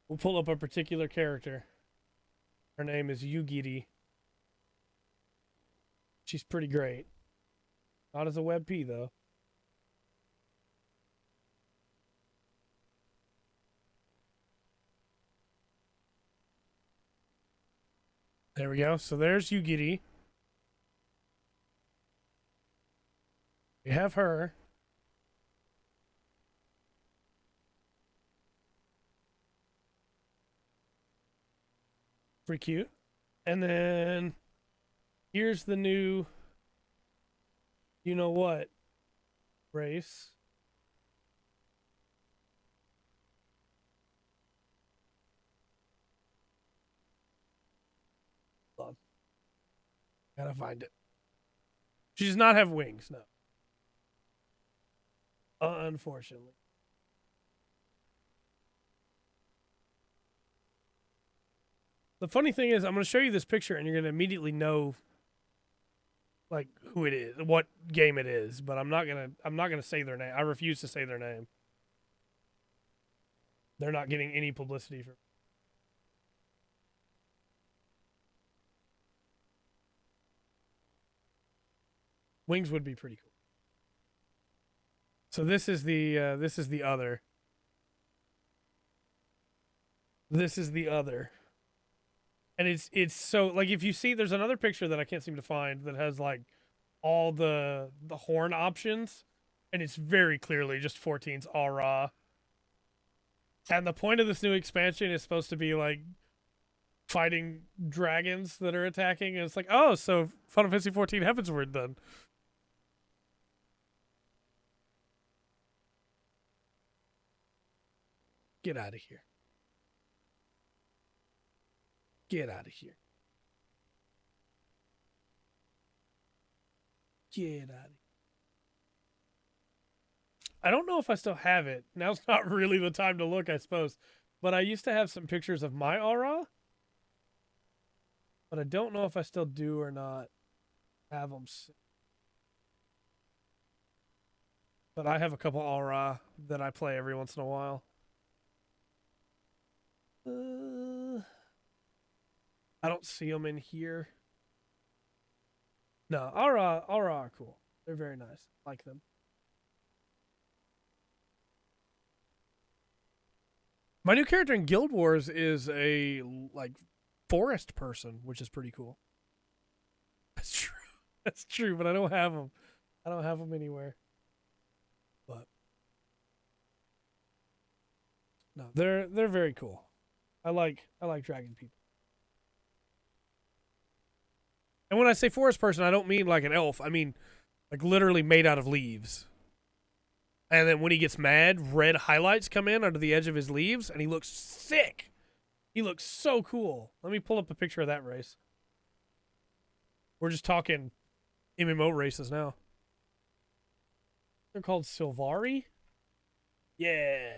Speaker 1: We'll pull up a particular character. Her name is Yugiri. She's pretty great. Not as a WebP, though. There we go. So there's Yugiri. We have her. Pretty cute. And then here's the new you know what race. Gotta find it. She does not have wings, no. Unfortunately. The funny thing is, I'm going to show you this picture, and you're going to immediately know, like, who it is, what game it is. But I'm not gonna say their name. I refuse to say their name. They're not getting any publicity for. Wings would be pretty cool. So this is the other. This is the other. And it's so, like, if you see, there's another picture that I can't seem to find that has like all the horn options, and it's very clearly just 14's all raw. And the point of this new expansion is supposed to be like fighting dragons that are attacking, and it's like, oh, so Final Fantasy 14 Heavensward then. Get out of here. Get out of here. Get out of here. I don't know if I still have it. Now's not really the time to look, I suppose. But I used to have some pictures of my aura. But I don't know if I still do or not have them. But I have a couple aura that I play every once in a while. I don't see them in here. No, aura are cool. They're very nice. I like them. My new character in Guild Wars is a like forest person, which is pretty cool. That's true. That's true, but I don't have them. I don't have them anywhere. But no, they're very cool. I like dragon people. And when I say forest person, I don't mean like an elf. I mean like literally made out of leaves. And then when he gets mad, red highlights come in under the edge of his leaves, and he looks sick. He looks so cool. Let me pull up a picture of that race. We're just talking MMO races now. They're called Sylvari? Yeah.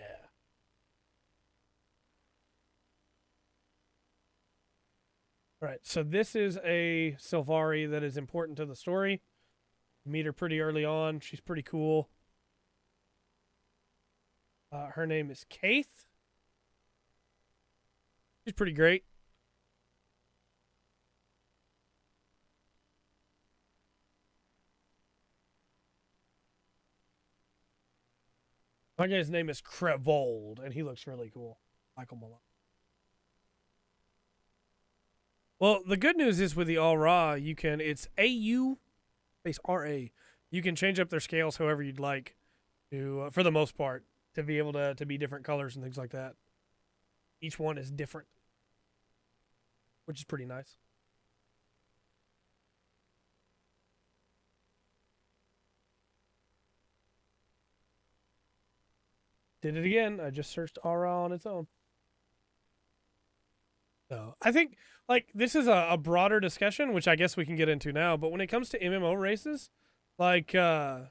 Speaker 1: All right, so this is a Sylvari that is important to the story. Meet her pretty early on. She's pretty cool. Her name is Kaith. She's pretty great. My guy's name is Crevold, and he looks really cool. Michael Malone. Well, the good news is with the All Raw, you can, it's AU space RA. You can change up their scales however you'd like to, for the most part, to be able to be different colors and things like that. Each one is different, which is pretty nice. Did it again. I just searched Aura on its own. No, I think like this is a broader discussion, which I guess we can get into now. But when it comes to MMO races, like I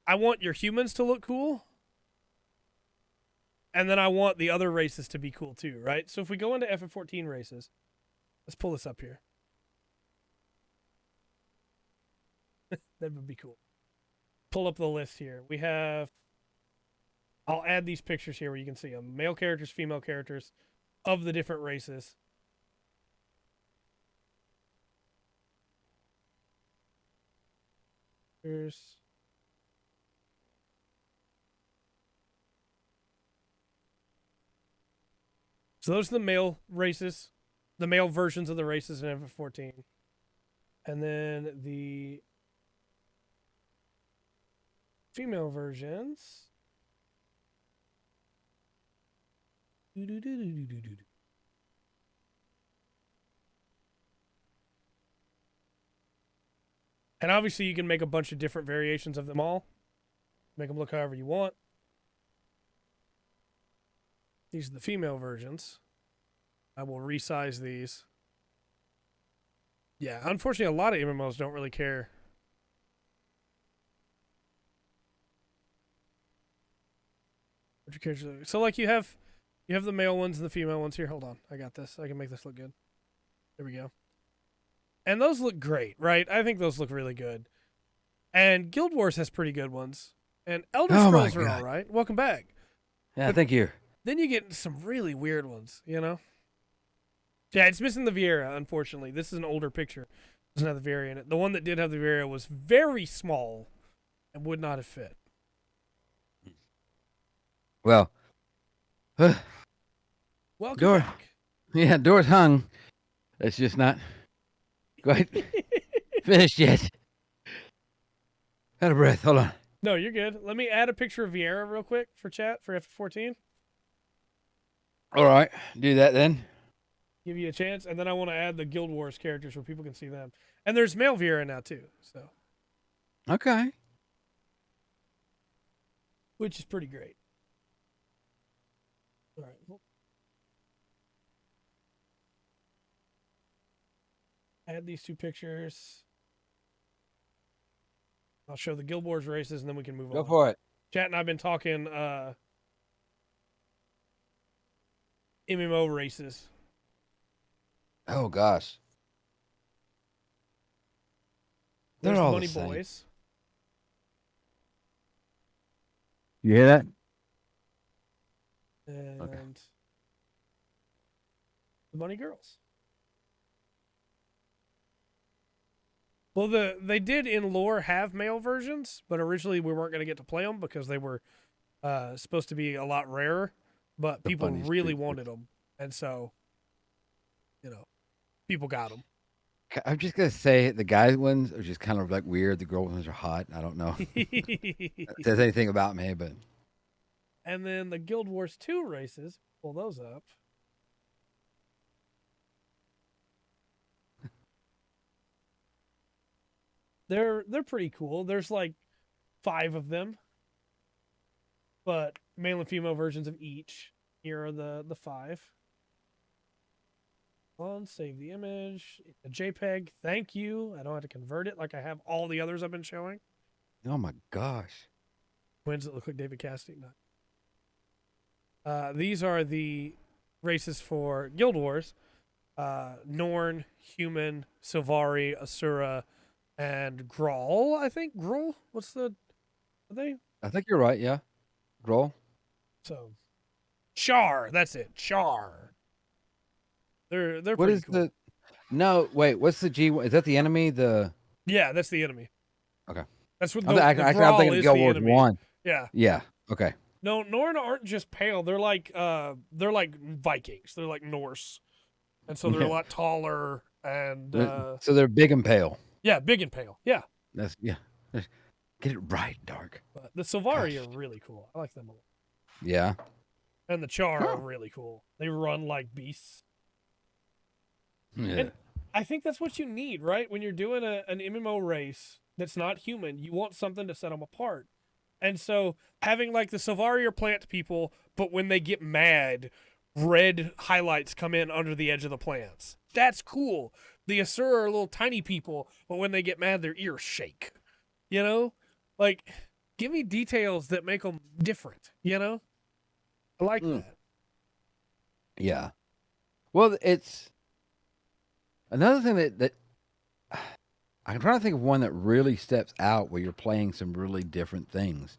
Speaker 1: want your humans to look cool, and then I want the other races to be cool too, right? So if we go into Fm14 races, let's pull this up here. That would be cool. Pull up the list here. We have. I'll add these pictures here where you can see them. Male characters, female characters of the different races. Here's. So those are the male races, the male versions of the races in F14. And then the female versions. And obviously you can make a bunch of different variations of them all. Make them look however you want. These are the female versions. I will resize these. Yeah, unfortunately, a lot of MMOs don't really care. What your characters look. So like you have the male ones and the female ones here. Hold on, I got this. I can make this look good. There we go. And those look great, right? I think those look really good. And Guild Wars has pretty good ones. And Elder
Speaker 2: Oh my
Speaker 1: Scrolls are all
Speaker 2: God.
Speaker 1: right. Welcome back.
Speaker 2: Yeah,
Speaker 1: But
Speaker 2: thank you.
Speaker 1: then you get some really weird ones, you know? Yeah, it's missing the Vieira, unfortunately. This is an older picture. Doesn't have the Vieira in it. The one that did have the Vieira was very small and would not have fit.
Speaker 2: Well,
Speaker 1: Welcome
Speaker 2: Door.
Speaker 1: back.
Speaker 2: yeah, door's hung. It's just not quite finished yet. Out of breath. Hold on.
Speaker 1: No, you're good. Let me add a picture of Vieira real quick for chat for F14.
Speaker 2: All right, do that then.
Speaker 1: Give you a chance, and then I want to add the Guild Wars characters where people can see them. And there's male Vieira now too, so
Speaker 2: Okay.
Speaker 1: which is pretty great. All right. Add these two pictures. I'll show the Guild Wars races, and then we can move on.
Speaker 2: Go for it.
Speaker 1: Chat and I've been talking MMO races.
Speaker 2: Oh gosh.
Speaker 1: There's
Speaker 2: They're all
Speaker 1: Bunny
Speaker 2: the same.
Speaker 1: Boys.
Speaker 2: You hear that?
Speaker 1: And the Bunny Girls. Well, they did in lore have male versions, but originally we weren't going to get to play them because they were supposed to be a lot rarer. But
Speaker 2: The
Speaker 1: people
Speaker 2: bunnies
Speaker 1: really
Speaker 2: too.
Speaker 1: wanted them, and so people got them.
Speaker 2: I'm just gonna say the guys ones are just kind of like weird. The girl ones are hot. I don't know if it says anything about me, but
Speaker 1: And then the Guild Wars 2 races, pull those up. They're pretty cool. There's like 5 of them, but male and female versions of each. Here are the 5. On, save the image. A JPEG. Thank you. I don't have to convert it like I have all the others I've been showing.
Speaker 2: oh my gosh.
Speaker 1: Twins that look like David Casting. These are the races for Guild Wars. Norn, Human, Sylvari, Asura, and Grawl, I think. Grawl? What's the... Are they?
Speaker 2: I think you're right. Yeah. Roll.
Speaker 1: So... Char! That's it. Char. They're
Speaker 2: What
Speaker 1: pretty
Speaker 2: is
Speaker 1: cool.
Speaker 2: the? No, wait. What's the G? Is that the enemy? The
Speaker 1: Yeah, that's the enemy.
Speaker 2: Okay.
Speaker 1: That's what
Speaker 2: I'm,
Speaker 1: the
Speaker 2: actually, I'm
Speaker 1: Grawl
Speaker 2: thinking of
Speaker 1: is
Speaker 2: Guild
Speaker 1: the
Speaker 2: Wars
Speaker 1: enemy.
Speaker 2: 1.
Speaker 1: Yeah.
Speaker 2: Yeah. Okay.
Speaker 1: No, Norn aren't just pale. They're like Vikings. They're like Norse. And so they're a lot taller and
Speaker 2: So they're big and pale.
Speaker 1: yeah, big and pale. Yeah.
Speaker 2: That's yeah. Get it right, Dark.
Speaker 1: But the Sylvari
Speaker 2: Gosh.
Speaker 1: are really cool. I like them a lot.
Speaker 2: Yeah.
Speaker 1: And the Char
Speaker 2: Huh.
Speaker 1: are really cool. They run like beasts.
Speaker 2: Yeah.
Speaker 1: And I think that's what you need, right? When you're doing an MMO race that's not human, you want something to set them apart. And so having like the Sylvari are plant people, but when they get mad, red highlights come in under the edge of the plants. That's cool. The Asura are little tiny people, but when they get mad, their ears shake. You know? Like, give me details that make them different, you know? I like that.
Speaker 2: Yeah. Well, it's another thing that I'm trying to think of one that really steps out where you're playing some really different things.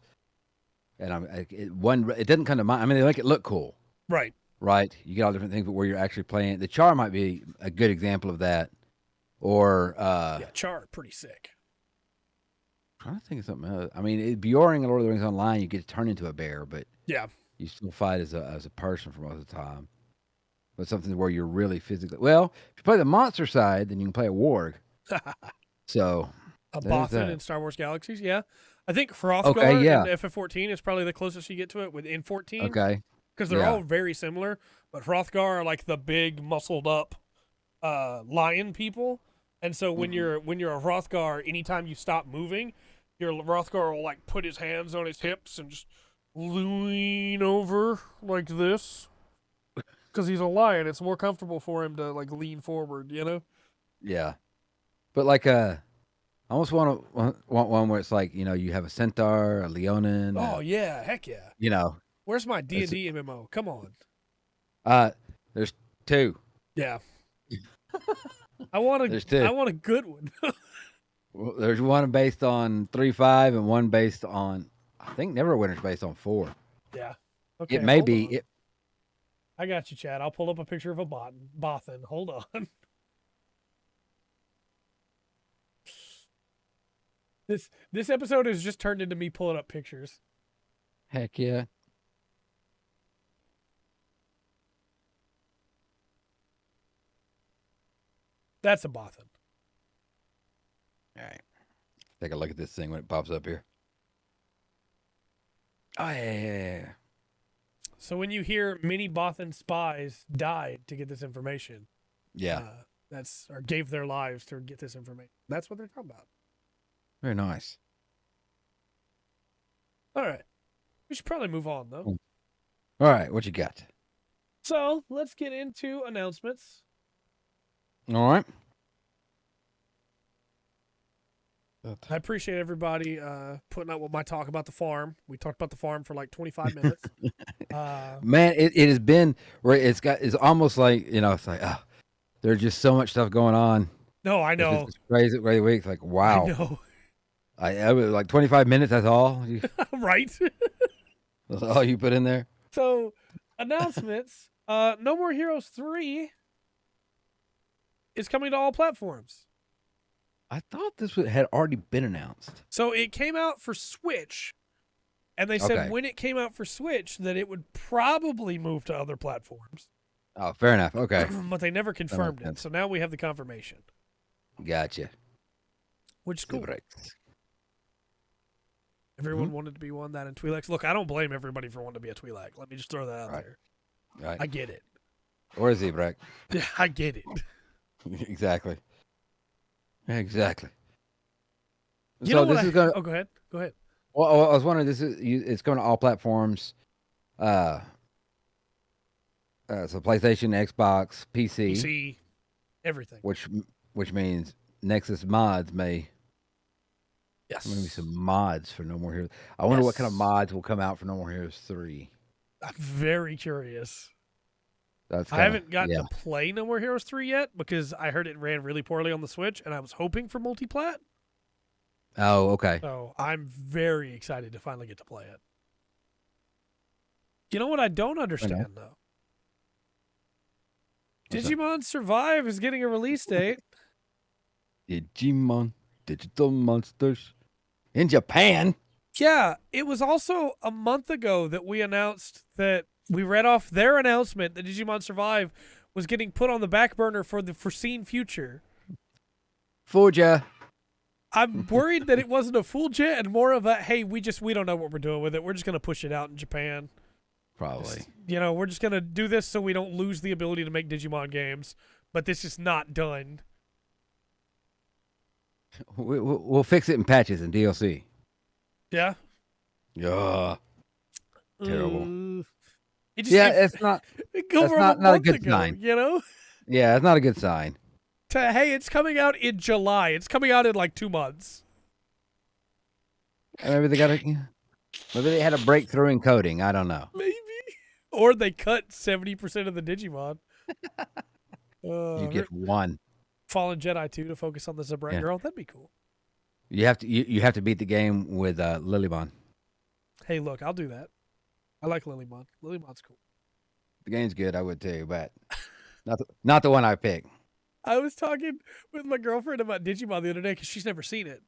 Speaker 2: And it doesn't come to mind. I mean, they make it look cool,
Speaker 1: Right.
Speaker 2: right? You get all different things, but where you're actually playing, the Char might be a good example of that. Or
Speaker 1: Yeah, Char, pretty sick.
Speaker 2: I'm trying to think of something else. I mean, Bjorn in Lord of the Rings Online, you get to turn into a bear, but
Speaker 1: Yeah.
Speaker 2: you still fight as a person for most of the time. But something where you're really physically well. If you play the monster side, then you can play a warg. So
Speaker 1: A
Speaker 2: there's
Speaker 1: Bothan
Speaker 2: that.
Speaker 1: in Star Wars Galaxies, yeah. I think Hrothgar
Speaker 2: yeah.
Speaker 1: in FF14 is probably the closest you get to it within 14.
Speaker 2: Okay.
Speaker 1: Because they're
Speaker 2: Yeah.
Speaker 1: all very similar, but Hrothgar are like the big, muscled up lion people. And so when you're a Hrothgar, anytime you stop moving, your Hrothgar will like put his hands on his hips and just lean over like this. Because he's a lion, it's more comfortable for him to like lean forward, you know?
Speaker 2: Yeah. But like I almost want one where it's like you have a centaur, a leonin.
Speaker 1: Oh yeah, heck yeah.
Speaker 2: You know,
Speaker 1: Where's my
Speaker 2: it's
Speaker 1: D&D MMO? Come on.
Speaker 2: there's two.
Speaker 1: Yeah. I want
Speaker 2: There's two.
Speaker 1: a good one.
Speaker 2: Well, there's one based on 3.5 and one based on I think Neverwinter's based on 4.
Speaker 1: Yeah. Okay.
Speaker 2: It may
Speaker 1: hold
Speaker 2: be
Speaker 1: on.
Speaker 2: it.
Speaker 1: I got you, Chad. I'll pull up a picture of a Bothan. Hold on. This episode has just turned into me pulling up pictures.
Speaker 2: Heck yeah.
Speaker 1: That's a Bothan.
Speaker 2: All right. Take a look at this thing when it pops up here. Oh yeah.
Speaker 1: So when you hear many Bothan spies died to get this information,
Speaker 2: Yeah.
Speaker 1: that's or gave their lives to get this information. That's what they're talking about.
Speaker 2: Very nice.
Speaker 1: All right. We should probably move on though.
Speaker 2: All right, what you got?
Speaker 1: So let's get into announcements.
Speaker 2: All right.
Speaker 1: I appreciate everybody putting up with my talk about the farm. We talked about the farm for like 25 minutes.
Speaker 2: Man, it has been where it's almost like it's like there's just so much stuff going on.
Speaker 1: No, I know.
Speaker 2: It's crazy week. It's like wow.
Speaker 1: I know.
Speaker 2: I was like 25 minutes. That's all.
Speaker 1: Right.
Speaker 2: That's all you put in there.
Speaker 1: So announcements. No More Heroes 3 is coming to all platforms.
Speaker 2: I thought this had already been announced.
Speaker 1: So it came out for Switch, and they said
Speaker 2: Okay.
Speaker 1: when it came out for Switch that it would probably move to other platforms.
Speaker 2: Oh, fair enough. Okay.
Speaker 1: But they never confirmed it.
Speaker 2: sense.
Speaker 1: So now we have the confirmation,
Speaker 2: Gotcha.
Speaker 1: which is cool.
Speaker 2: Breaks.
Speaker 1: Everyone wanted to be one that in Twi'leks. Look, I don't blame everybody for wanting to be a Twi'lek. Let me just throw that out there.
Speaker 2: Right.
Speaker 1: I get it.
Speaker 2: Or a Zebrak.
Speaker 1: Yeah, I get it.
Speaker 2: Exactly. Exactly.
Speaker 1: You know
Speaker 2: so
Speaker 1: what
Speaker 2: this is going.
Speaker 1: Oh, go ahead. Go ahead.
Speaker 2: Well, I was wondering. It's going to all platforms. So PlayStation, Xbox, PC,
Speaker 1: PC, everything.
Speaker 2: which means Nexus mods may.
Speaker 1: Yes.
Speaker 2: Maybe some mods for No More Heroes. I wonder what kind of mods will come out for No More Heroes 3.
Speaker 1: I'm very curious.
Speaker 2: I
Speaker 1: haven't gotten to play No More Heroes 3 yet because I heard it ran really poorly on the Switch, and I was hoping for multiplat.
Speaker 2: Oh, okay.
Speaker 1: So I'm very excited to finally get to play it. You know what I don't understand, though?
Speaker 2: What's
Speaker 1: Digimon Survive is getting a release date.
Speaker 2: Digimon Digital Monsters in Japan.
Speaker 1: Yeah, it was also a month ago that we announced that we read off their announcement that Digimon Survive was getting put on the back burner for the foreseen future.
Speaker 2: Fuja.
Speaker 1: I'm worried that it wasn't a Fuja and more of a, hey, we don't know what we're doing with it. We're just going to push it out in Japan.
Speaker 2: Probably.
Speaker 1: We're just going to do this so we don't lose the ability to make Digimon games. But this is not done.
Speaker 2: We'll fix it in patches and DLC.
Speaker 1: Yeah?
Speaker 2: Yeah. Terrible.
Speaker 1: It's not
Speaker 2: a good sign. Yeah, it's not a good sign.
Speaker 1: Hey, it's coming out in July. It's coming out in like 2 months.
Speaker 2: Maybe they had a breakthrough in coding. I don't know.
Speaker 1: Maybe. Or they cut 70% of the Digimon.
Speaker 2: You get one.
Speaker 1: Fallen Jedi 2 to focus on the Zabret girl. That'd be cool.
Speaker 2: You have to beat the game with Lilybon.
Speaker 1: Hey, look, I'll do that. I like Lilybon. Lilymon's cool.
Speaker 2: The game's good, I would too, but not the one I picked.
Speaker 1: I was talking with my girlfriend about Digimon the other day because she's never seen it.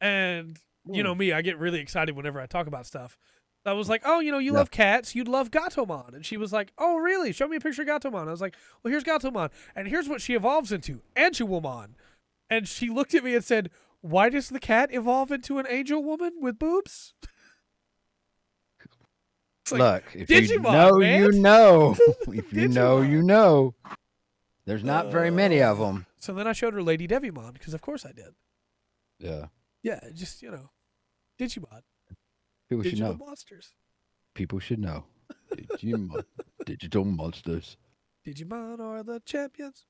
Speaker 1: And you know me, I get really excited whenever I talk about stuff. I was like, oh, you love cats. You'd love Gatomon. And she was like, oh, really? Show me a picture of Gatomon. I was like, well, here's Gatomon. And here's what she evolves into. Angelwoman. And she looked at me and said, why does the cat evolve into an angel woman with boobs?
Speaker 2: Look, if
Speaker 1: Digimon,
Speaker 2: you know,
Speaker 1: man.
Speaker 2: you know. If you know, you know. There's not very many of them.
Speaker 1: So then I showed her Lady Devimon because, of course, I did.
Speaker 2: Yeah.
Speaker 1: Yeah, just, Digimon.
Speaker 2: People should
Speaker 1: Digital
Speaker 2: know.
Speaker 1: monsters.
Speaker 2: People should know. Digimon. Digital monsters.
Speaker 1: Digimon are the champions.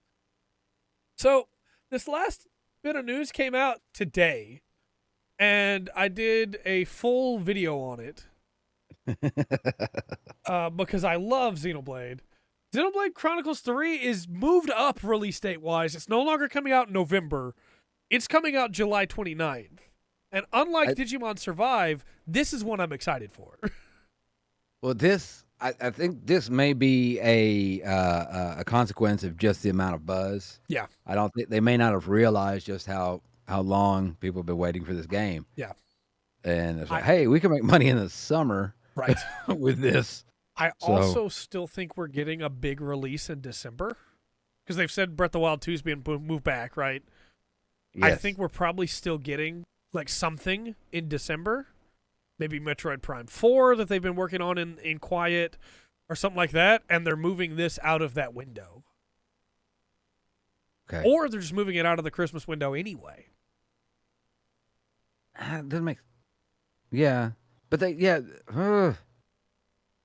Speaker 1: So, this last bit of news came out today, and I did a full video on it because I love Xenoblade. Xenoblade Chronicles 3 is moved up release date wise. It's no longer coming out in November. It's coming out July 29th. And unlike Digimon Survive, this is one I'm excited for.
Speaker 2: Well, I think this may be a consequence of just the amount of buzz.
Speaker 1: Yeah.
Speaker 2: I don't think they may not have realized just how long people have been waiting for this game.
Speaker 1: Yeah.
Speaker 2: And it's like, hey, we can make money in the summer,
Speaker 1: right,
Speaker 2: with this.
Speaker 1: I also still think we're getting a big release in December because they've said Breath of the Wild 2 is being moved back, right? Yes. I think we're probably still getting like something in December. Maybe Metroid Prime 4 that they've been working on in quiet or something like that, and they're moving this out of that window.
Speaker 2: Okay.
Speaker 1: Or they're just moving it out of the Christmas window anyway.
Speaker 2: Doesn't make... Yeah. But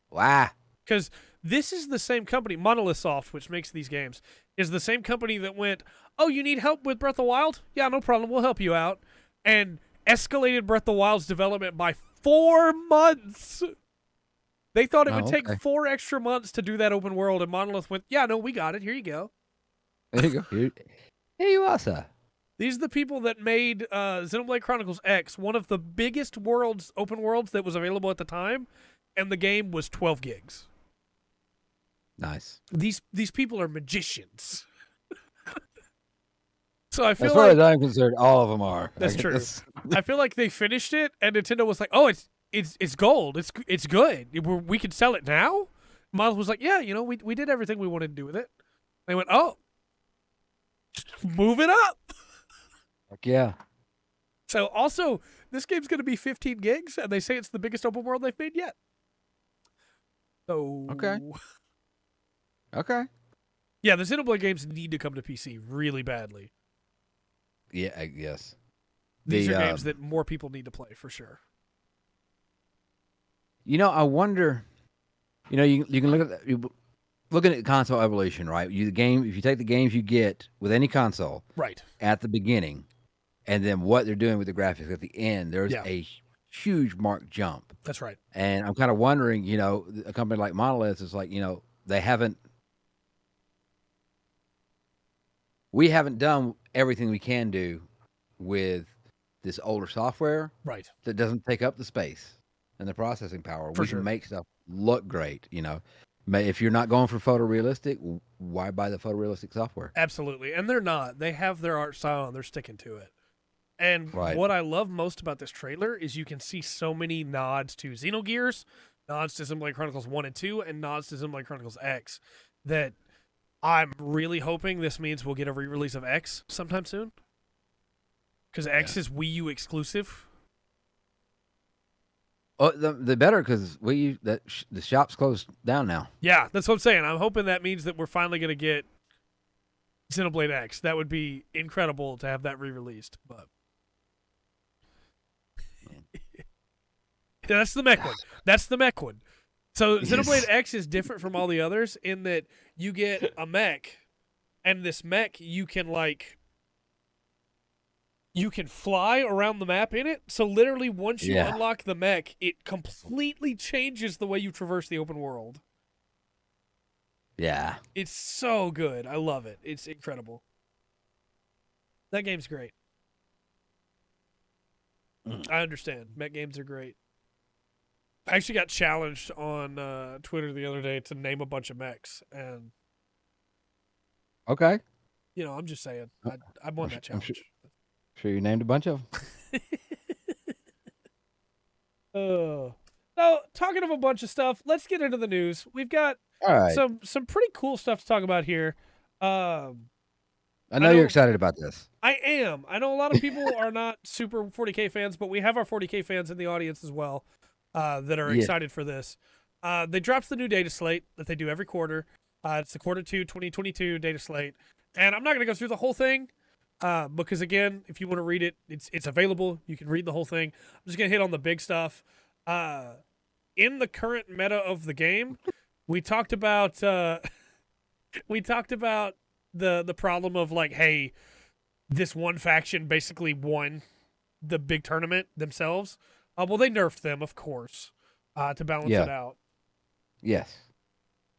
Speaker 2: wow.
Speaker 1: Because this is the same company, Monolith Soft, which makes these games, is the same company that went, oh, you need help with Breath of the Wild? Yeah, no problem. We'll help you out. And escalated Breath of the Wild's development by 4 months. They thought it would take 4 extra months to do that open world, and Monolith went, yeah, no, we got it. Here you go.
Speaker 2: There you go. Here you are, sir.
Speaker 1: These are the people that made Xenoblade Chronicles X, one of the biggest open worlds that was available at the time, and the game was 12 gigs.
Speaker 2: Nice.
Speaker 1: These people are magicians. So I feel
Speaker 2: as far as I'm concerned, all of them are.
Speaker 1: That's true. I feel like they finished it, and Nintendo was like, "Oh, it's gold. It's good. We can sell it now." Monolith was like, "Yeah, we did everything we wanted to do with it." They went, "Oh, move it up."
Speaker 2: Heck yeah.
Speaker 1: So also, this game's going to be 15 gigs, and they say it's the biggest open world they've made yet. So
Speaker 2: okay.
Speaker 1: Yeah, the Xenoblade games need to come to PC really badly.
Speaker 2: Yeah, I guess.
Speaker 1: These are games that more people need to play for sure.
Speaker 2: I wonder. You can looking at console evolution, right? If you take the games you get with any console,
Speaker 1: right,
Speaker 2: at the beginning, and then what they're doing with the graphics at the end, there's a huge marked jump.
Speaker 1: That's right.
Speaker 2: And I'm kind of wondering, a company like Monolith is like, we haven't done everything we can do with this older software,
Speaker 1: right?
Speaker 2: That doesn't take up the space and the processing power. We can make stuff look great, If you're not going for photorealistic, why buy the photorealistic software?
Speaker 1: Absolutely. And they're not. They have their art style and they're sticking to it. And what I love most about this trailer is you can see so many nods to Xenogears, nods to Xenoblade Chronicles 1 and 2, and nods to Xenoblade Chronicles X that I'm really hoping this means we'll get a re-release of X sometime soon. Because X is Wii U exclusive.
Speaker 2: Oh, the better, because Wii U, the shop's closed down now.
Speaker 1: Yeah, that's what I'm saying. I'm hoping that means that we're finally going to get Xenoblade X. That would be incredible to have that re-released. But that's the mech one. That's the mech one. So Xenoblade X is different from all the others in that you get a mech, and this mech you can fly around the map in it. So literally once you unlock the mech, it completely changes the way you traverse the open world.
Speaker 2: Yeah.
Speaker 1: It's so good. I love it. It's incredible. That game's great. I understand. Mech games are great. I actually got challenged on Twitter the other day to name a bunch of mechs, and
Speaker 2: okay,
Speaker 1: I'm just saying, I won that challenge.
Speaker 2: I'm sure you named a bunch of them.
Speaker 1: So talking of a bunch of stuff, let's get into the news. We've got some pretty cool stuff to talk about here.
Speaker 2: I know you're excited about this.
Speaker 1: I am. I know a lot of people are not super 40K fans, but we have our 40K fans in the audience as well. That are excited for this. They dropped the new Dataslate that they do every quarter. It's the quarter 2 2022 Dataslate. And I'm not going to go through the whole thing because, again, if you want to read it, it's available. You can read the whole thing. I'm just going to hit on the big stuff. In the current meta of the game, we talked about the problem of, like, hey, this one faction basically won the big tournament themselves. Well, they nerfed them, of course, to balance it out.
Speaker 2: Yes.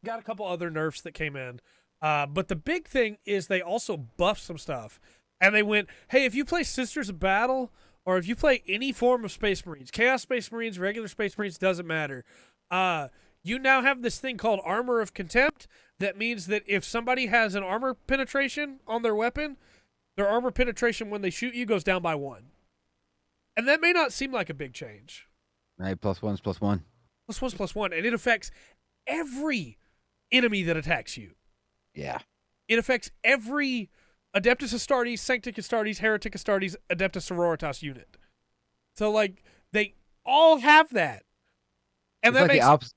Speaker 1: Got a couple other nerfs that came in. But the big thing is they also buffed some stuff. And they went, hey, if you play Sisters of Battle, or if you play any form of Space Marines, Chaos Space Marines, regular Space Marines, doesn't matter. You now have this thing called Armor of Contempt. That means that if somebody has an armor penetration on their weapon, their armor penetration when they shoot you goes down by 1. And that may not seem like a big change.
Speaker 2: Right, +1's +1.
Speaker 1: +1's +1, and it affects every enemy that attacks you.
Speaker 2: Yeah.
Speaker 1: It affects every Adeptus Astartes, Sanctic Astartes, Heretic Astartes, Adeptus Sororitas unit. So, like, they all have that. And
Speaker 2: it's
Speaker 1: that
Speaker 2: like
Speaker 1: makes...
Speaker 2: the opposite.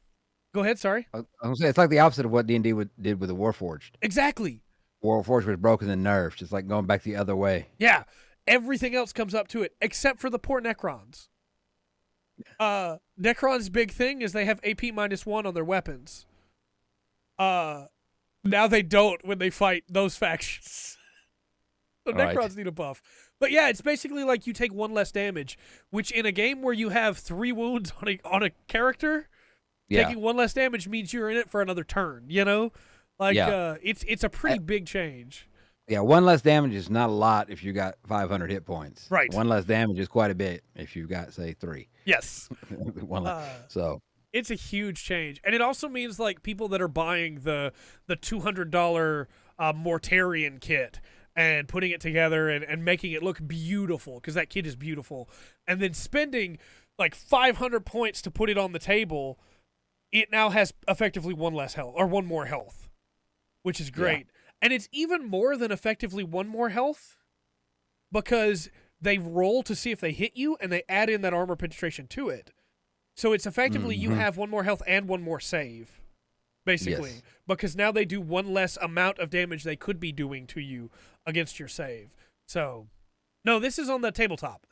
Speaker 1: Go ahead, sorry.
Speaker 2: I was gonna say, it's like the opposite of what D&D did with the Warforged.
Speaker 1: Exactly.
Speaker 2: Warforged was broken and nerfed. It's like going back the other way.
Speaker 1: Yeah. Everything else comes up to it, except for the poor Necrons. Necron's big thing is they have AP -1 on their weapons. Now they don't when they fight those factions. So Necrons need a buff. But yeah, it's basically like you take 1 less damage, which in a game where you have 3 wounds on a character, taking 1 less damage means you're in it for another turn, you know? Like, it's a pretty big change.
Speaker 2: Yeah, 1 less damage is not a lot if you got 500 hit points.
Speaker 1: Right.
Speaker 2: 1 less damage is quite a bit if you've got, say, 3.
Speaker 1: Yes.
Speaker 2: 1 less. So
Speaker 1: it's a huge change. And it also means, like, people that are buying the $200 Mortarian kit and putting it together and making it look beautiful, because that kit is beautiful, and then spending, like, 500 points to put it on the table, it now has effectively 1 less health, or 1 more health, which is great. Yeah. And it's even more than effectively 1 more health, because they roll to see if they hit you, and they add in that armor penetration to it. So it's effectively you have 1 more health and 1 more save, basically, because now they do 1 less amount of damage they could be doing to you against your save. So, no, this is on the tabletop.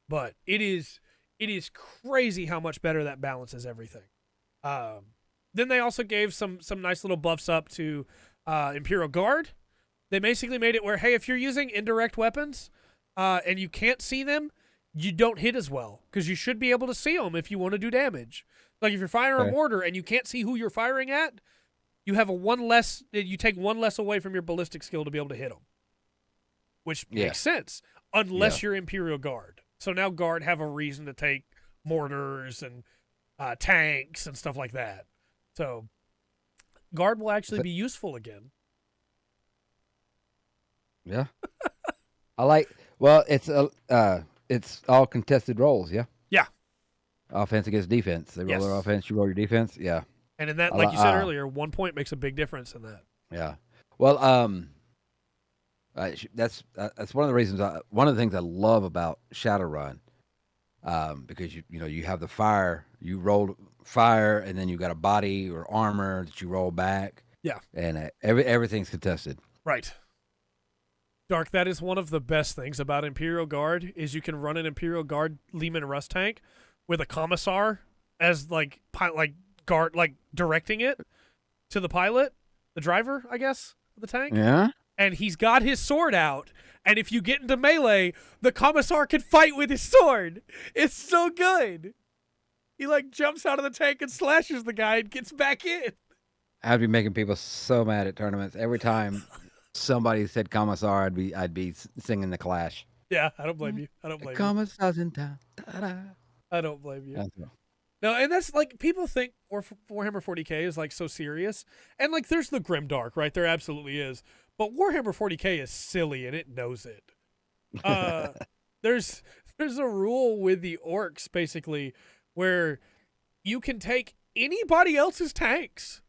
Speaker 1: But it is crazy how much better that balances everything. Then they also gave some nice little buffs up to Imperial Guard. They basically made it where, hey, if you're using indirect weapons and you can't see them, you don't hit as well, because you should be able to see them if you want to do damage. Like if you're firing a mortar and you can't see who you're firing at, you have you take 1 less away from your ballistic skill to be able to hit them, which makes sense unless you're Imperial Guard. So now Guard have a reason to take mortars and tanks and stuff like that. So Guard will actually be useful again.
Speaker 2: Yeah. It's all contested rolls, yeah?
Speaker 1: Yeah.
Speaker 2: Offense against defense. They roll their offense, you roll your defense, yeah.
Speaker 1: And in that, like you said earlier, 1 point makes a big difference in that.
Speaker 2: Yeah. Well, that's one of the reasons. One of the things I love about Shadowrun, because you have the fire, you roll fire, and then you got a body or armor that you roll back.
Speaker 1: Yeah.
Speaker 2: And everything's contested.
Speaker 1: Right. Dark, that is one of the best things about Imperial Guard, is you can run an Imperial Guard Leman Russ tank with a commissar as guard, directing it to the pilot, the driver, I guess, of the tank.
Speaker 2: Yeah.
Speaker 1: And he's got his sword out, and if you get into melee, the commissar can fight with his sword. It's so good. He jumps out of the tank and slashes the guy and gets back in.
Speaker 2: I'd be making people so mad at tournaments every time somebody said commissar. I'd be singing the Clash.
Speaker 1: Yeah, I don't blame you.
Speaker 2: Commissar's in town. Ta-da.
Speaker 1: I don't blame you. No, and that's people think Warhammer 40K is so serious, and there's the grimdark, right? There absolutely is, but Warhammer 40K is silly and it knows it. There's a rule with the orcs basically where you can take anybody else's tanks,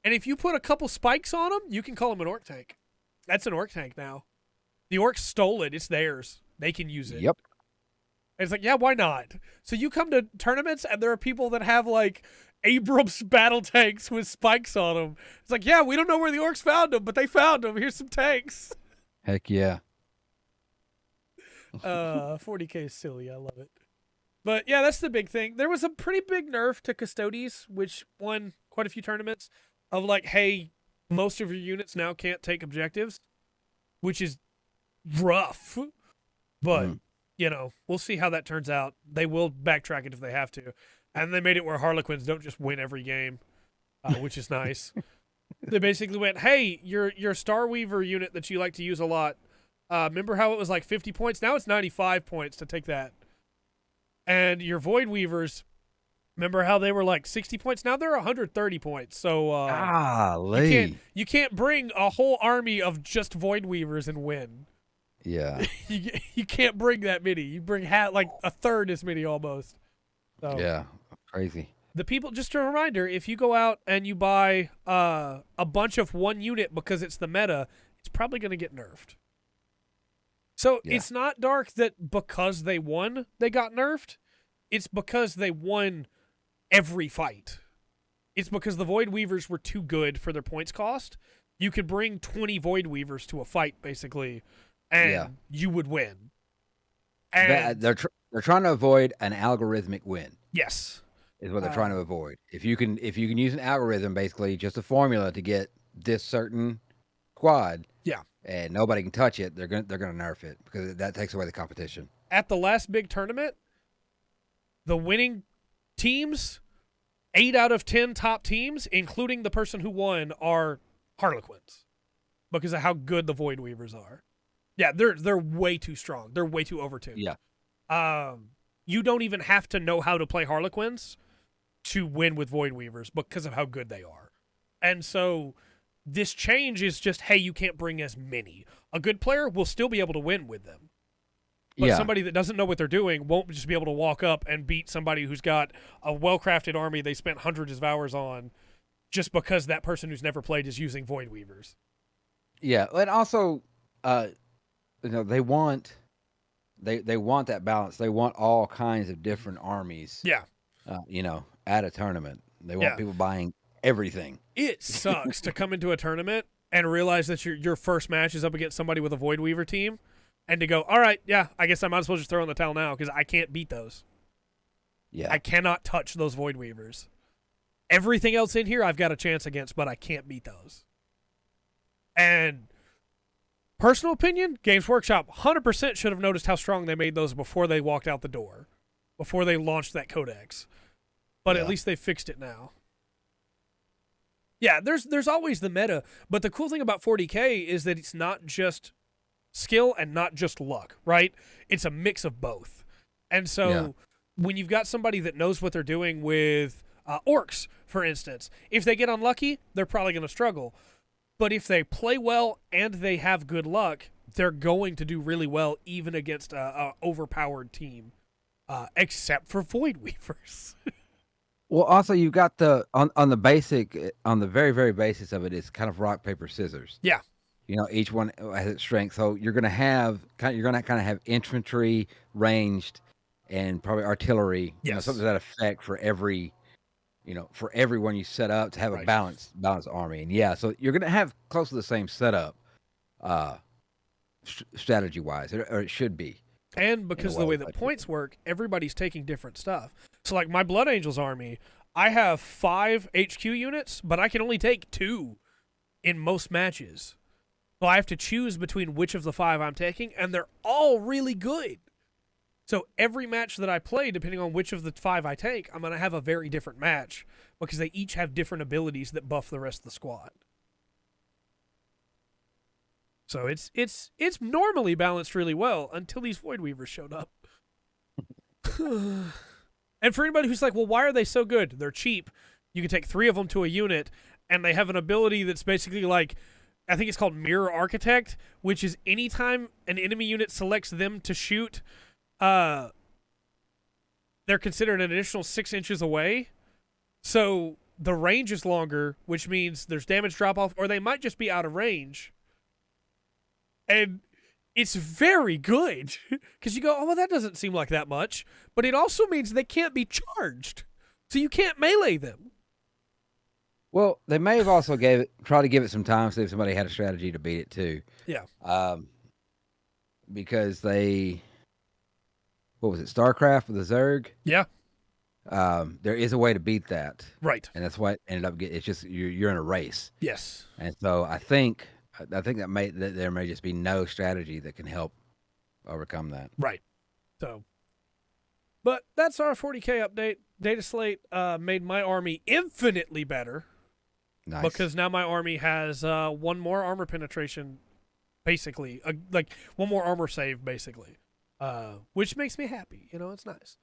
Speaker 1: and if you put a couple spikes on them, you can call them an orc tank. That's an orc tank now. The orcs stole it. It's theirs. They can use it.
Speaker 2: Yep.
Speaker 1: And it's yeah, why not? So you come to tournaments and there are people that have Abrams battle tanks with spikes on them. It's yeah, we don't know where the orcs found them, but they found them. Here's some tanks.
Speaker 2: Heck yeah.
Speaker 1: 40K is silly. I love it. But yeah, that's the big thing. There was a pretty big nerf to Custodes, which won quite a few tournaments of hey, most of your units now can't take objectives, which is rough. But
Speaker 2: Mm.
Speaker 1: we'll see how that turns out. They will backtrack it if they have to, and they made it where Harlequins don't just win every game, which is nice. They basically went, "Hey, your Star Weaver unit that you like to use a lot. Remember how it was like 50 points? Now it's 95 points to take that. And your Void Weavers, remember how they were like 60 points? Now they're 130 points. So
Speaker 2: Golly.
Speaker 1: you can't bring a whole army of just Void Weavers and win.
Speaker 2: Yeah.
Speaker 1: You can't bring that many. You bring like a third as many almost. So
Speaker 2: Yeah. Crazy.
Speaker 1: the people, just a reminder, if you go out and you buy a bunch of one unit because it's the meta, it's probably going to get nerfed. So
Speaker 2: Yeah.
Speaker 1: it's not dark that because they won, they got nerfed. It's because they won every fight. It's because the Void Weavers were too good for their points cost. You could bring 20 Void Weavers to a fight, basically, and you would win. And
Speaker 2: They're trying to avoid an algorithmic win.
Speaker 1: yes,
Speaker 2: Is what they're trying to avoid. If you can use an algorithm, basically just a formula to get this certain squad,
Speaker 1: yeah.
Speaker 2: and nobody can touch it, they're gonna nerf it because that takes away the competition.
Speaker 1: At the last big tournament, the winning teams, 8 out of 10 top teams, including the person who won, are Harlequins because of how good the Void Weavers are. Yeah, they're way too strong. They're way too overtuned.
Speaker 2: Yeah.
Speaker 1: You don't even have to know how to play Harlequins to win with Void Weavers because of how good they are. And so this change is just, hey, you can't bring as many. A good player will still be able to win with them. But somebody that doesn't know what they're doing won't just be able to walk up and beat somebody who's got a well-crafted army they spent hundreds of hours on just because that person who's never played is using Void Weavers.
Speaker 2: Yeah, and also, they want that balance. They want all kinds of different armies.
Speaker 1: Yeah.
Speaker 2: At a tournament, they want people buying everything.
Speaker 1: It sucks to come into a tournament and realize that your first match is up against somebody with a Void Weaver team, and to go, all right, yeah, I guess I might as well just throw in the towel now because I can't beat those.
Speaker 2: Yeah,
Speaker 1: I cannot touch those Void Weavers. Everything else in here I've got a chance against, but I can't beat those. And personal opinion, Games Workshop 100% should have noticed how strong they made those before they walked out the door, before they launched that codex. But at least they fixed it now. Yeah, there's always the meta, but the cool thing about 40K is that it's not just skill and not just luck, right? It's a mix of both. And so when you've got somebody that knows what they're doing with orcs, for instance, if they get unlucky, they're probably going to struggle. But if they play well and they have good luck, they're going to do really well even against a overpowered team, except for Void Weavers.
Speaker 2: Well, also you got on the very very basis of it is kind of rock paper scissors.
Speaker 1: Yeah.
Speaker 2: Each one has its strength. So you're gonna kind of have infantry, ranged, and probably artillery.
Speaker 1: Yes.
Speaker 2: Something to that effect for every for everyone you set up to have a balanced army. And so you're gonna have close to the same setup, strategy wise, or it should be.
Speaker 1: And because of the way that points work, everybody's taking different stuff. So, like my Blood Angels army, I have 5 HQ units, but I can only take 2 in most matches. So I have to choose between which of the 5 I'm taking, and they're all really good. So every match that I play, depending on which of the 5 I take, I'm going to have a very different match because they each have different abilities that buff the rest of the squad. So it's normally balanced really well until these Void Weavers showed up. And for anybody who's like, well, why are they so good? They're cheap. You can take 3 of them to a unit, and they have an ability that's basically like, I think it's called Mirror Architect, which is anytime an enemy unit selects them to shoot, they're considered an additional 6 inches away. So the range is longer, which means there's damage drop-off, or they might just be out of range. And it's very good because you go, oh, well, that doesn't seem like that much. But it also means they can't be charged. So you can't melee them.
Speaker 2: Well, they may have also tried to give it some time, see if somebody had a strategy to beat it too.
Speaker 1: Yeah.
Speaker 2: Because what was it, StarCraft with the Zerg?
Speaker 1: Yeah.
Speaker 2: There is a way to beat that.
Speaker 1: Right.
Speaker 2: And that's what ended up getting, it's just, you're in a race.
Speaker 1: Yes.
Speaker 2: And so I think I think that there may just be no strategy that can help overcome that.
Speaker 1: Right. So, but that's our 40K update. Dataslate made my army infinitely better.
Speaker 2: Nice.
Speaker 1: Because now my army has one more armor penetration, basically. Like, one more armor save, basically. Which makes me happy. You know, it's nice.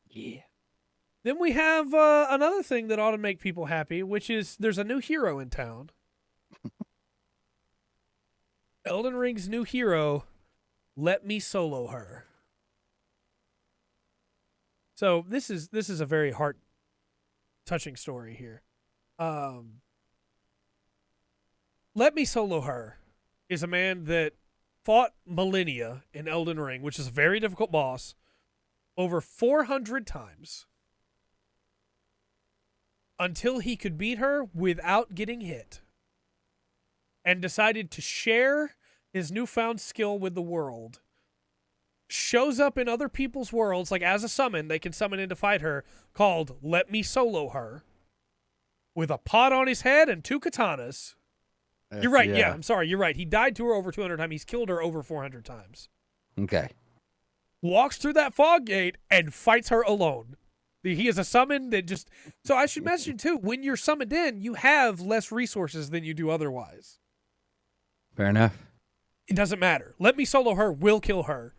Speaker 2: Yeah.
Speaker 1: Then we have another thing that ought to make people happy, which is there's a new hero in town. Elden Ring's new hero, let me solo her. So this is a very heart-touching story here. Let me solo her is a man that fought millennia in Elden Ring, which is a very difficult boss, over 400 times until he could beat her without getting hit, and decided to share his newfound skill with the world. Shows up in other people's worlds, like as a summon, they can summon in to fight her, called Let Me Solo Her, with a pot on his head and 2 katanas. You're right, yeah, I'm sorry, you're right. He died to her over 200 times. He's killed her over 400 times.
Speaker 2: Okay.
Speaker 1: Walks through that fog gate and fights her alone. He is a summon that just... So I should mention, too, when you're summoned in, you have less resources than you do otherwise.
Speaker 2: Fair enough.
Speaker 1: It doesn't matter. Let Me Solo Her will kill her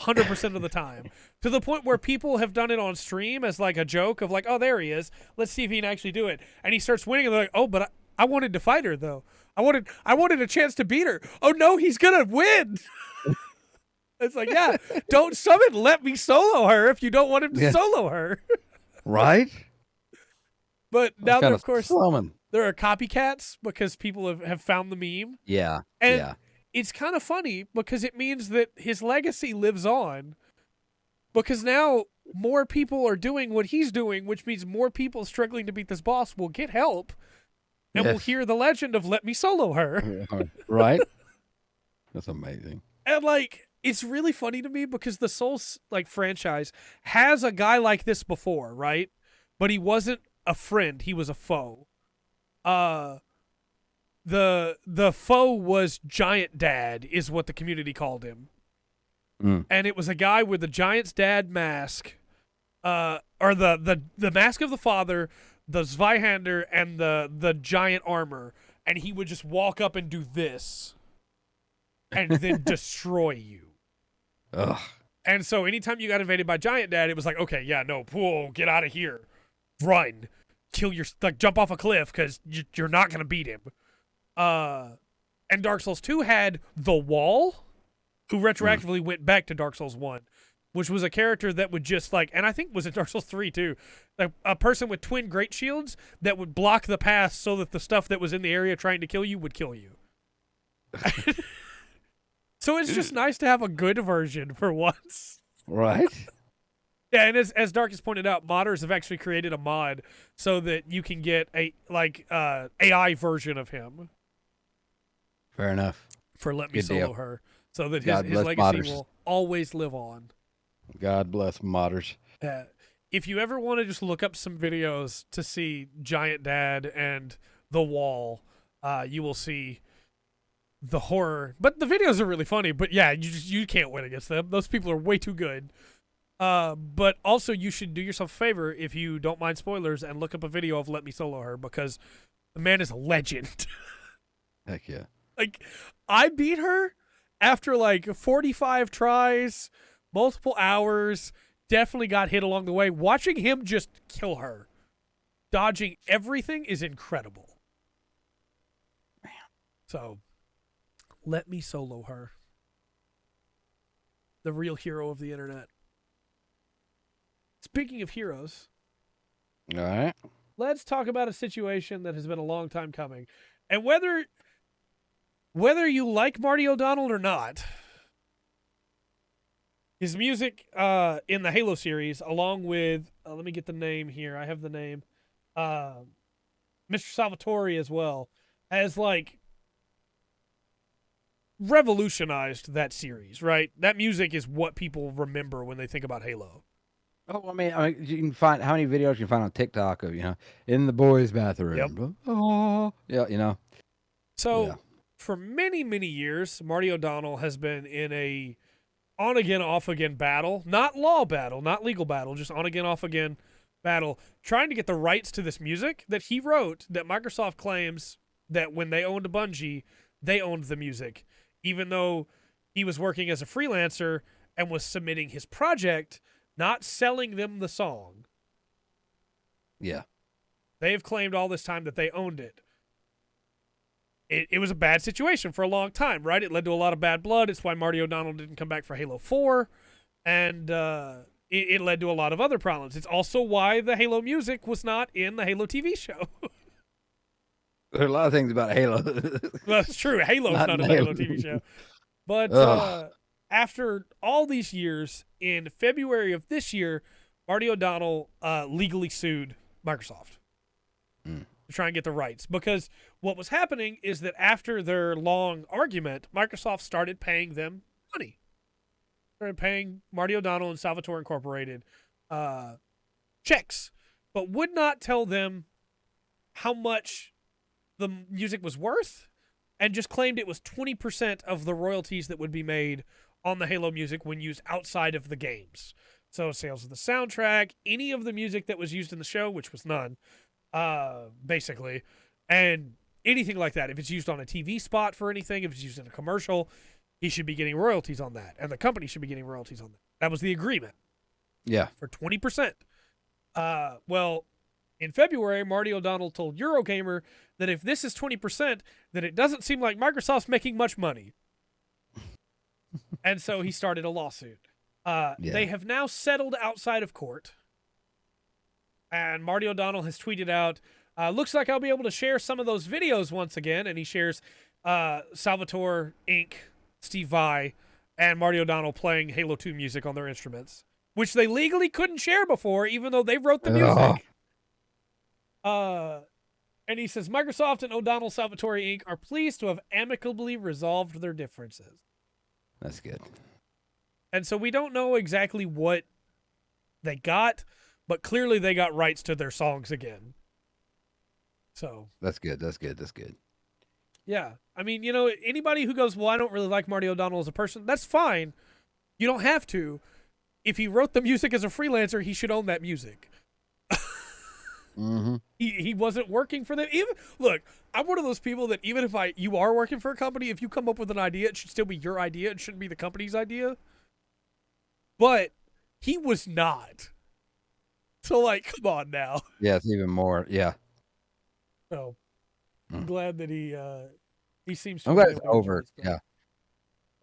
Speaker 1: 100% of the time. To the point where people have done it on stream as like a joke of like, oh, there he is. Let's see if he can actually do it. And he starts winning and they're like, oh, but I wanted to fight her, though. I wanted a chance to beat her. Oh, no, he's going to win. It's like, yeah, don't summon Let Me Solo Her if you don't want him to solo her.
Speaker 2: Right?
Speaker 1: But now,
Speaker 2: that,
Speaker 1: of course, there are copycats because people have found the meme.
Speaker 2: Yeah.
Speaker 1: And it's kind of funny because it means that his legacy lives on. Because now more people are doing what he's doing, which means more people struggling to beat this boss will get help and will hear the legend of Let Me Solo Her.
Speaker 2: Right? That's amazing.
Speaker 1: And, like, it's really funny to me because the Souls franchise has a guy like this before, right? But he wasn't a friend; he was a foe. The foe was Giant Dad, is what the community called him, and it was a guy with the Giant's Dad mask, or the mask of the father, the Zweihander, and the giant armor, and he would just walk up and do this, and then destroy you.
Speaker 2: Ugh.
Speaker 1: And so anytime you got invaded by Giant Dad, it was like, okay, yeah, no, whoa, get out of here. Run. Kill your, jump off a cliff because you're not going to beat him. And Dark Souls 2 had The Wall, who retroactively went back to Dark Souls 1, which was a character that would just and I think was in Dark Souls 3 too, a person with twin great shields that would block the path so that the stuff that was in the area trying to kill you would kill you. So it's just nice to have a good version for once.
Speaker 2: Right?
Speaker 1: Yeah, and as Dark has pointed out, modders have actually created a mod so that you can get a AI version of him.
Speaker 2: Fair enough.
Speaker 1: For Let Me Solo Her. So that his legacy
Speaker 2: modders.
Speaker 1: will always live on.
Speaker 2: God bless modders.
Speaker 1: If you ever want to just look up some videos to see Giant Dad and The Wall, you will see the horror. But the videos are really funny. But yeah, you can't win against them. Those people are way too good. But also you should do yourself a favor if you don't mind spoilers and look up a video of Let Me Solo Her because the man is a legend.
Speaker 2: Heck yeah.
Speaker 1: I beat her after 45 tries, multiple hours, definitely got hit along the way. Watching him just kill her, dodging everything is incredible. Man. So, Let Me Solo Her. The real hero of the internet. Speaking of heroes,
Speaker 2: all right,
Speaker 1: let's talk about a situation that has been a long time coming. And whether you like Marty O'Donnell or not, his music in the Halo series, along with, let me get the name here. I have the name. Mr. Salvatore as well, has revolutionized that series, right? That music is what people remember when they think about Halo.
Speaker 2: Oh, I mean, you can find how many videos you can find on TikTok of in the boys' bathroom.
Speaker 1: Yep.
Speaker 2: Oh, yeah,
Speaker 1: So
Speaker 2: Yeah.
Speaker 1: for many, many years, Marty O'Donnell has been in a on again, off again battle, not law battle, not legal battle, just on again, off again battle, trying to get the rights to this music that he wrote that Microsoft claims that when they owned Bungie, they owned the music, even though he was working as a freelancer and was submitting his project, not selling them the song.
Speaker 2: Yeah.
Speaker 1: They have claimed all this time that they owned it. It was a bad situation for a long time, right? It led to a lot of bad blood. It's why Marty O'Donnell didn't come back for Halo 4. And it led to a lot of other problems. It's also why the Halo music was not in the Halo TV show.
Speaker 2: There are a lot of things about Halo.
Speaker 1: That's true. Halo's not in the Halo TV show. But after all these years, in February of this year, Marty O'Donnell legally sued Microsoft to try and get the rights. Because what was happening is that after their long argument, Microsoft started paying them money. Started paying Marty O'Donnell and Salvatore Incorporated checks, but would not tell them how much the music was worth, and just claimed it was 20% of the royalties that would be made on the Halo music when used outside of the games. So sales of the soundtrack, any of the music that was used in the show, which was none, basically, and anything like that. If it's used on a TV spot for anything, if it's used in a commercial, he should be getting royalties on that, and the company should be getting royalties on that. That was the agreement.
Speaker 2: Yeah.
Speaker 1: For 20%. Well, in February, Marty O'Donnell told Eurogamer that if this is 20%, then it doesn't seem like Microsoft's making much money. And so he started a lawsuit. They have now settled outside of court. And Marty O'Donnell has tweeted out, looks like I'll be able to share some of those videos once again. And he shares Salvatore, Inc., Steve Vai, and Marty O'Donnell playing Halo 2 music on their instruments, which they legally couldn't share before, even though they wrote the music. And he says, Microsoft and O'Donnell Salvatore, Inc. are pleased to have amicably resolved their differences.
Speaker 2: That's good.
Speaker 1: And so we don't know exactly what they got, but clearly they got rights to their songs again. So
Speaker 2: that's good. That's good. That's good.
Speaker 1: Yeah. I mean, you know, anybody who goes, well, I don't really like Marty O'Donnell as a person, that's fine. You don't have to. If he wrote the music as a freelancer, he should own that music.
Speaker 2: Mm-hmm.
Speaker 1: He wasn't working for them. Even look, I'm one of those people that even if you are working for a company, if you come up with an idea, it should still be your idea. It shouldn't be the company's idea. But he was not. So like, come on now.
Speaker 2: Yeah, it's even more. Yeah.
Speaker 1: So I'm glad that he seems to.
Speaker 2: I'm glad it's over. Yeah.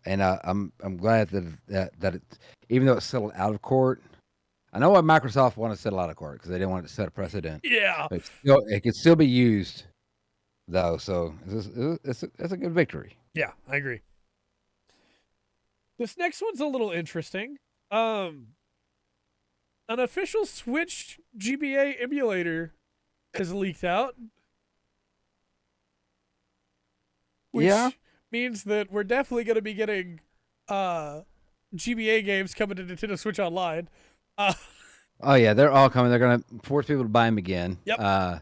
Speaker 2: And I'm glad that it's, even though it's settled out of court. I know why Microsoft wanted to settle out of court because they didn't want it to set a precedent.
Speaker 1: Yeah.
Speaker 2: It can still be used, though. So it's a good victory.
Speaker 1: Yeah, I agree. This next one's a little interesting. An official Switch GBA emulator is leaked out. Which means that we're definitely going to be getting GBA games coming to Nintendo Switch Online.
Speaker 2: Oh yeah, they're all coming. They're gonna force people to buy them again.
Speaker 1: Yep.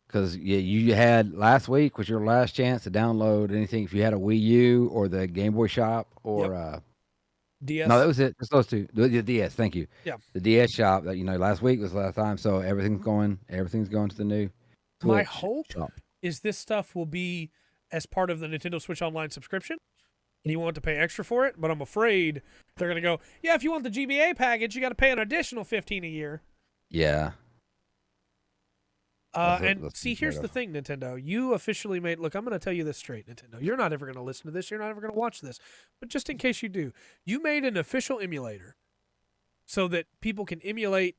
Speaker 2: Because you had last week was your last chance to download anything if you had a Wii U or the Game Boy Shop or
Speaker 1: DS.
Speaker 2: No, that was it. Just those two. The DS. Thank you.
Speaker 1: Yeah.
Speaker 2: The DS shop that last week was the last time. So everything's going to the new Switch
Speaker 1: My hope
Speaker 2: shop.
Speaker 1: is this stuff will be as part of the Nintendo Switch Online subscription. And you want to pay extra for it, but I'm afraid they're going to go, yeah, if you want the GBA package, you got to pay an additional $15 a year.
Speaker 2: Yeah.
Speaker 1: Here's the thing, Nintendo. You officially made, look, I'm going to tell you this straight, Nintendo. You're not ever going to listen to this. You're not ever going to watch this. But just in case you do, you made an official emulator so that people can emulate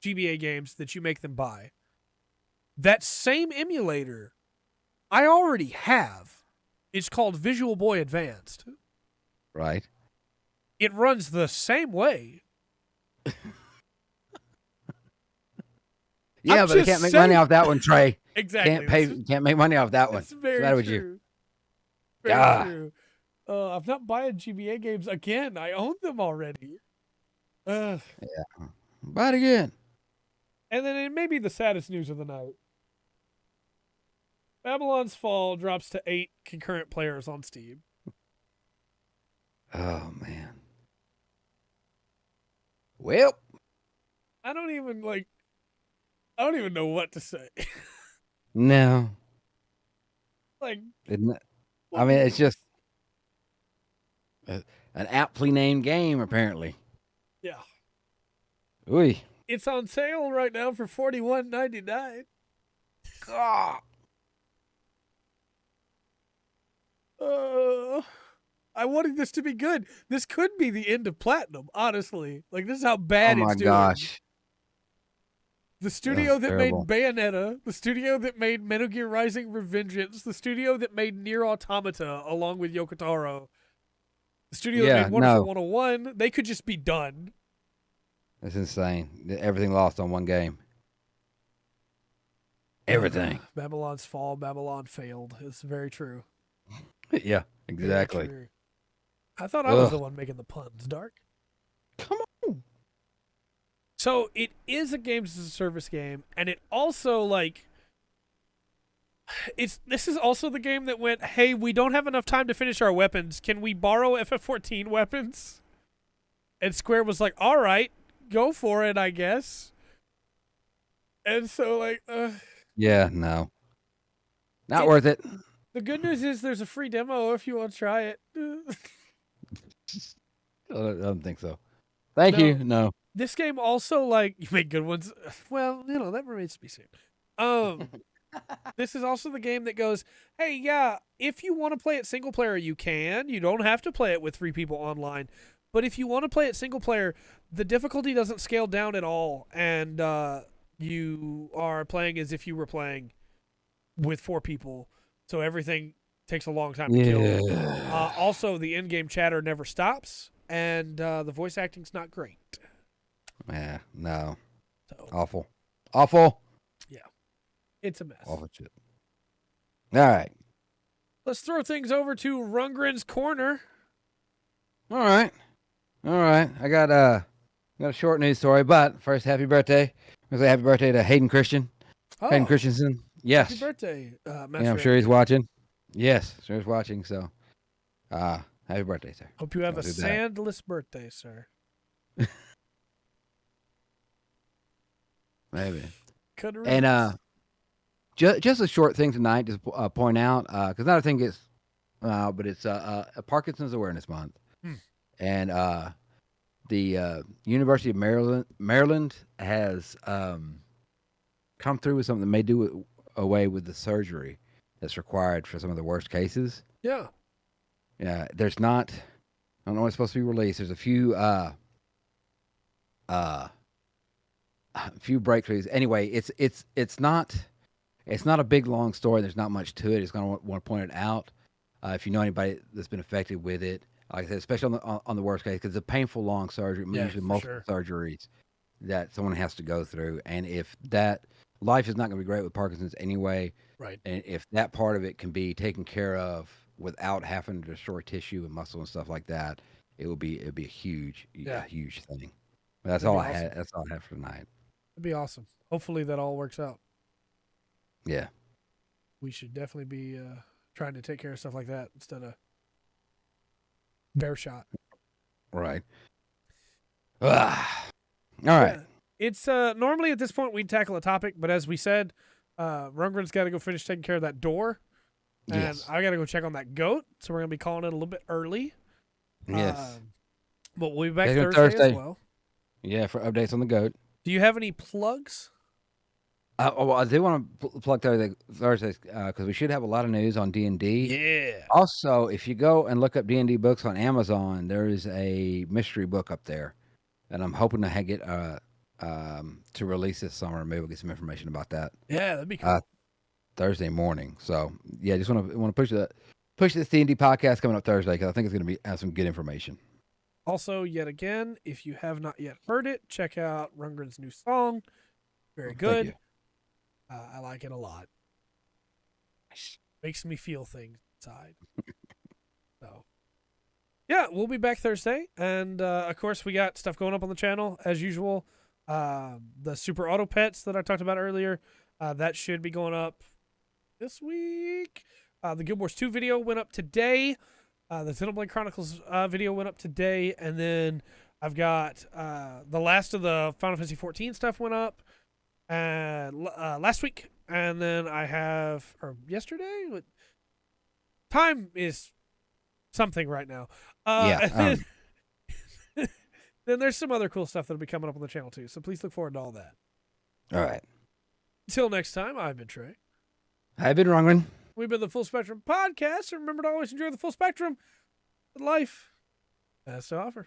Speaker 1: GBA games that you make them buy. That same emulator I already have. It's called Visual Boy Advanced.
Speaker 2: Right.
Speaker 1: It runs the same way.
Speaker 2: Yeah, but they can't make money off that one, Trey.
Speaker 1: Exactly.
Speaker 2: Can't make money off that one.
Speaker 1: It's very true. Very true. I'm not buying GBA games again. I own them already.
Speaker 2: Yeah. Buy it again.
Speaker 1: And then it may be the saddest news of the night. Babylon's Fall drops to 8 concurrent players on Steam.
Speaker 2: Oh man. Well,
Speaker 1: I don't even know what to say.
Speaker 2: no.
Speaker 1: Like,
Speaker 2: I mean, it's just an aptly named game, apparently.
Speaker 1: yeah.
Speaker 2: Ooh.
Speaker 1: It's on sale right now for $41.99.
Speaker 2: God.
Speaker 1: I wanted this to be good. This could be the end of Platinum, honestly. Like, this is how
Speaker 2: Oh
Speaker 1: bad
Speaker 2: my
Speaker 1: it's doing.
Speaker 2: gosh.
Speaker 1: The studio that
Speaker 2: terrible.
Speaker 1: made Bayonetta, the studio that made Metal Gear Rising Revengeance, the studio that made Nier Automata along with Yoko Taro, the studio that
Speaker 2: Yeah,
Speaker 1: made Wonderful
Speaker 2: no.
Speaker 1: 101, they could just be done.
Speaker 2: That's insane. Everything lost on one game. Everything.
Speaker 1: Babylon's Fall, Babylon failed. It's very true.
Speaker 2: Yeah,
Speaker 1: Very
Speaker 2: exactly.
Speaker 1: true. I thought I was the one making the puns, Dark.
Speaker 2: Come on.
Speaker 1: So it is a games as a service game, and it also this is also the game that went, hey, we don't have enough time to finish our weapons. Can we borrow Ff14 weapons? And Square was like, all right, go for it, I guess. And so
Speaker 2: Yeah, no. Not worth it.
Speaker 1: The good news is there's a free demo if you want to try it.
Speaker 2: I don't think so. Thank you. No.
Speaker 1: This game also, you make good ones. Well, that remains to be seen. This is also the game that goes, hey, yeah, if you want to play it single player, you can. You don't have to play it with 3 people online. But if you want to play it single player, the difficulty doesn't scale down at all. And you are playing as if you were playing with 4 people. So everything takes a long time to kill. Also, the in-game chatter never stops. And the voice acting's not great.
Speaker 2: Yeah, no.
Speaker 1: So,
Speaker 2: Awful. Awful.
Speaker 1: Yeah. It's a mess.
Speaker 2: Awful shit. All right.
Speaker 1: Let's throw things over to Rungren's Corner.
Speaker 2: All right. I got a short news story, but first, happy birthday. I'm going to say happy birthday to Hayden Christian.
Speaker 1: Oh,
Speaker 2: Hayden Christensen. Yes.
Speaker 1: happy birthday, Master.
Speaker 2: Yeah, I'm sure he's watching. Yes, sure he's watching. So, happy birthday, sir.
Speaker 1: Hope you have a sandless birthday, sir.
Speaker 2: Maybe.
Speaker 1: And
Speaker 2: just a short thing tonight to point out, because not a thing gets, but it's a Parkinson's Awareness Month, and the University of Maryland has come through with something that may do away with the surgery that's required for some of the worst cases.
Speaker 1: Yeah.
Speaker 2: Yeah, there's not. I don't know what's supposed to be released. There's a few breakthroughs. Anyway, it's not a big long story. There's not much to it. It's going to want to point it out if you know anybody that's been affected with it. Like I said, especially on the worst case, because it's a painful long surgery, usually multiple surgeries that someone has to go through. And if that life is not going to be great with Parkinson's anyway,
Speaker 1: right?
Speaker 2: And if that part of it can be taken care of without having to destroy tissue and muscle and stuff like that, it'd be a huge thing. But that's all I had. That's all I have for tonight.
Speaker 1: It'd be awesome. Hopefully that all works out.
Speaker 2: Yeah.
Speaker 1: We should definitely be trying to take care of stuff like that instead of bear shot.
Speaker 2: Right. All right.
Speaker 1: It's normally at this point we'd tackle a topic, but as we said, Rungren's got to go finish taking care of that door. And I got to go check on that goat, so we're going to be calling it a little bit early.
Speaker 2: Yes.
Speaker 1: But we'll be back Thursday as well.
Speaker 2: Yeah, for updates on the goat.
Speaker 1: Do you have any plugs?
Speaker 2: Well, I do want to plug Thursdays because we should have a lot of news on D&D.
Speaker 1: Yeah.
Speaker 2: Also, if you go and look up D&D books on Amazon, there is a mystery book up there, and I'm hoping to get to release this summer. Maybe we'll get some information about that.
Speaker 1: Yeah, that'd be cool.
Speaker 2: Thursday morning. So yeah, just want to push this D&D podcast coming up Thursday because I think it's going to have some good information.
Speaker 1: Also, yet again, if you have not yet heard it, check out Rungren's new song. Very good. I like it a lot. Makes me feel things inside. So, yeah, we'll be back Thursday. And, of course, we got stuff going up on the channel, as usual. The Super Auto Pets that I talked about earlier, that should be going up this week. The Guild Wars 2 video went up today. The Xenoblade Chronicles video went up today, and then I've got the last of the Final Fantasy 14 stuff went up last week, and then I have yesterday. What time is something right now?
Speaker 2: Yeah.
Speaker 1: Then there's some other cool stuff that'll be coming up on the channel too. So please look forward to all that.
Speaker 2: All right.
Speaker 1: Until next time, I've been Trey.
Speaker 2: I've been Rungren.
Speaker 1: We've been the Full Spectrum Podcast. And remember to always enjoy the full spectrum that life has to offer.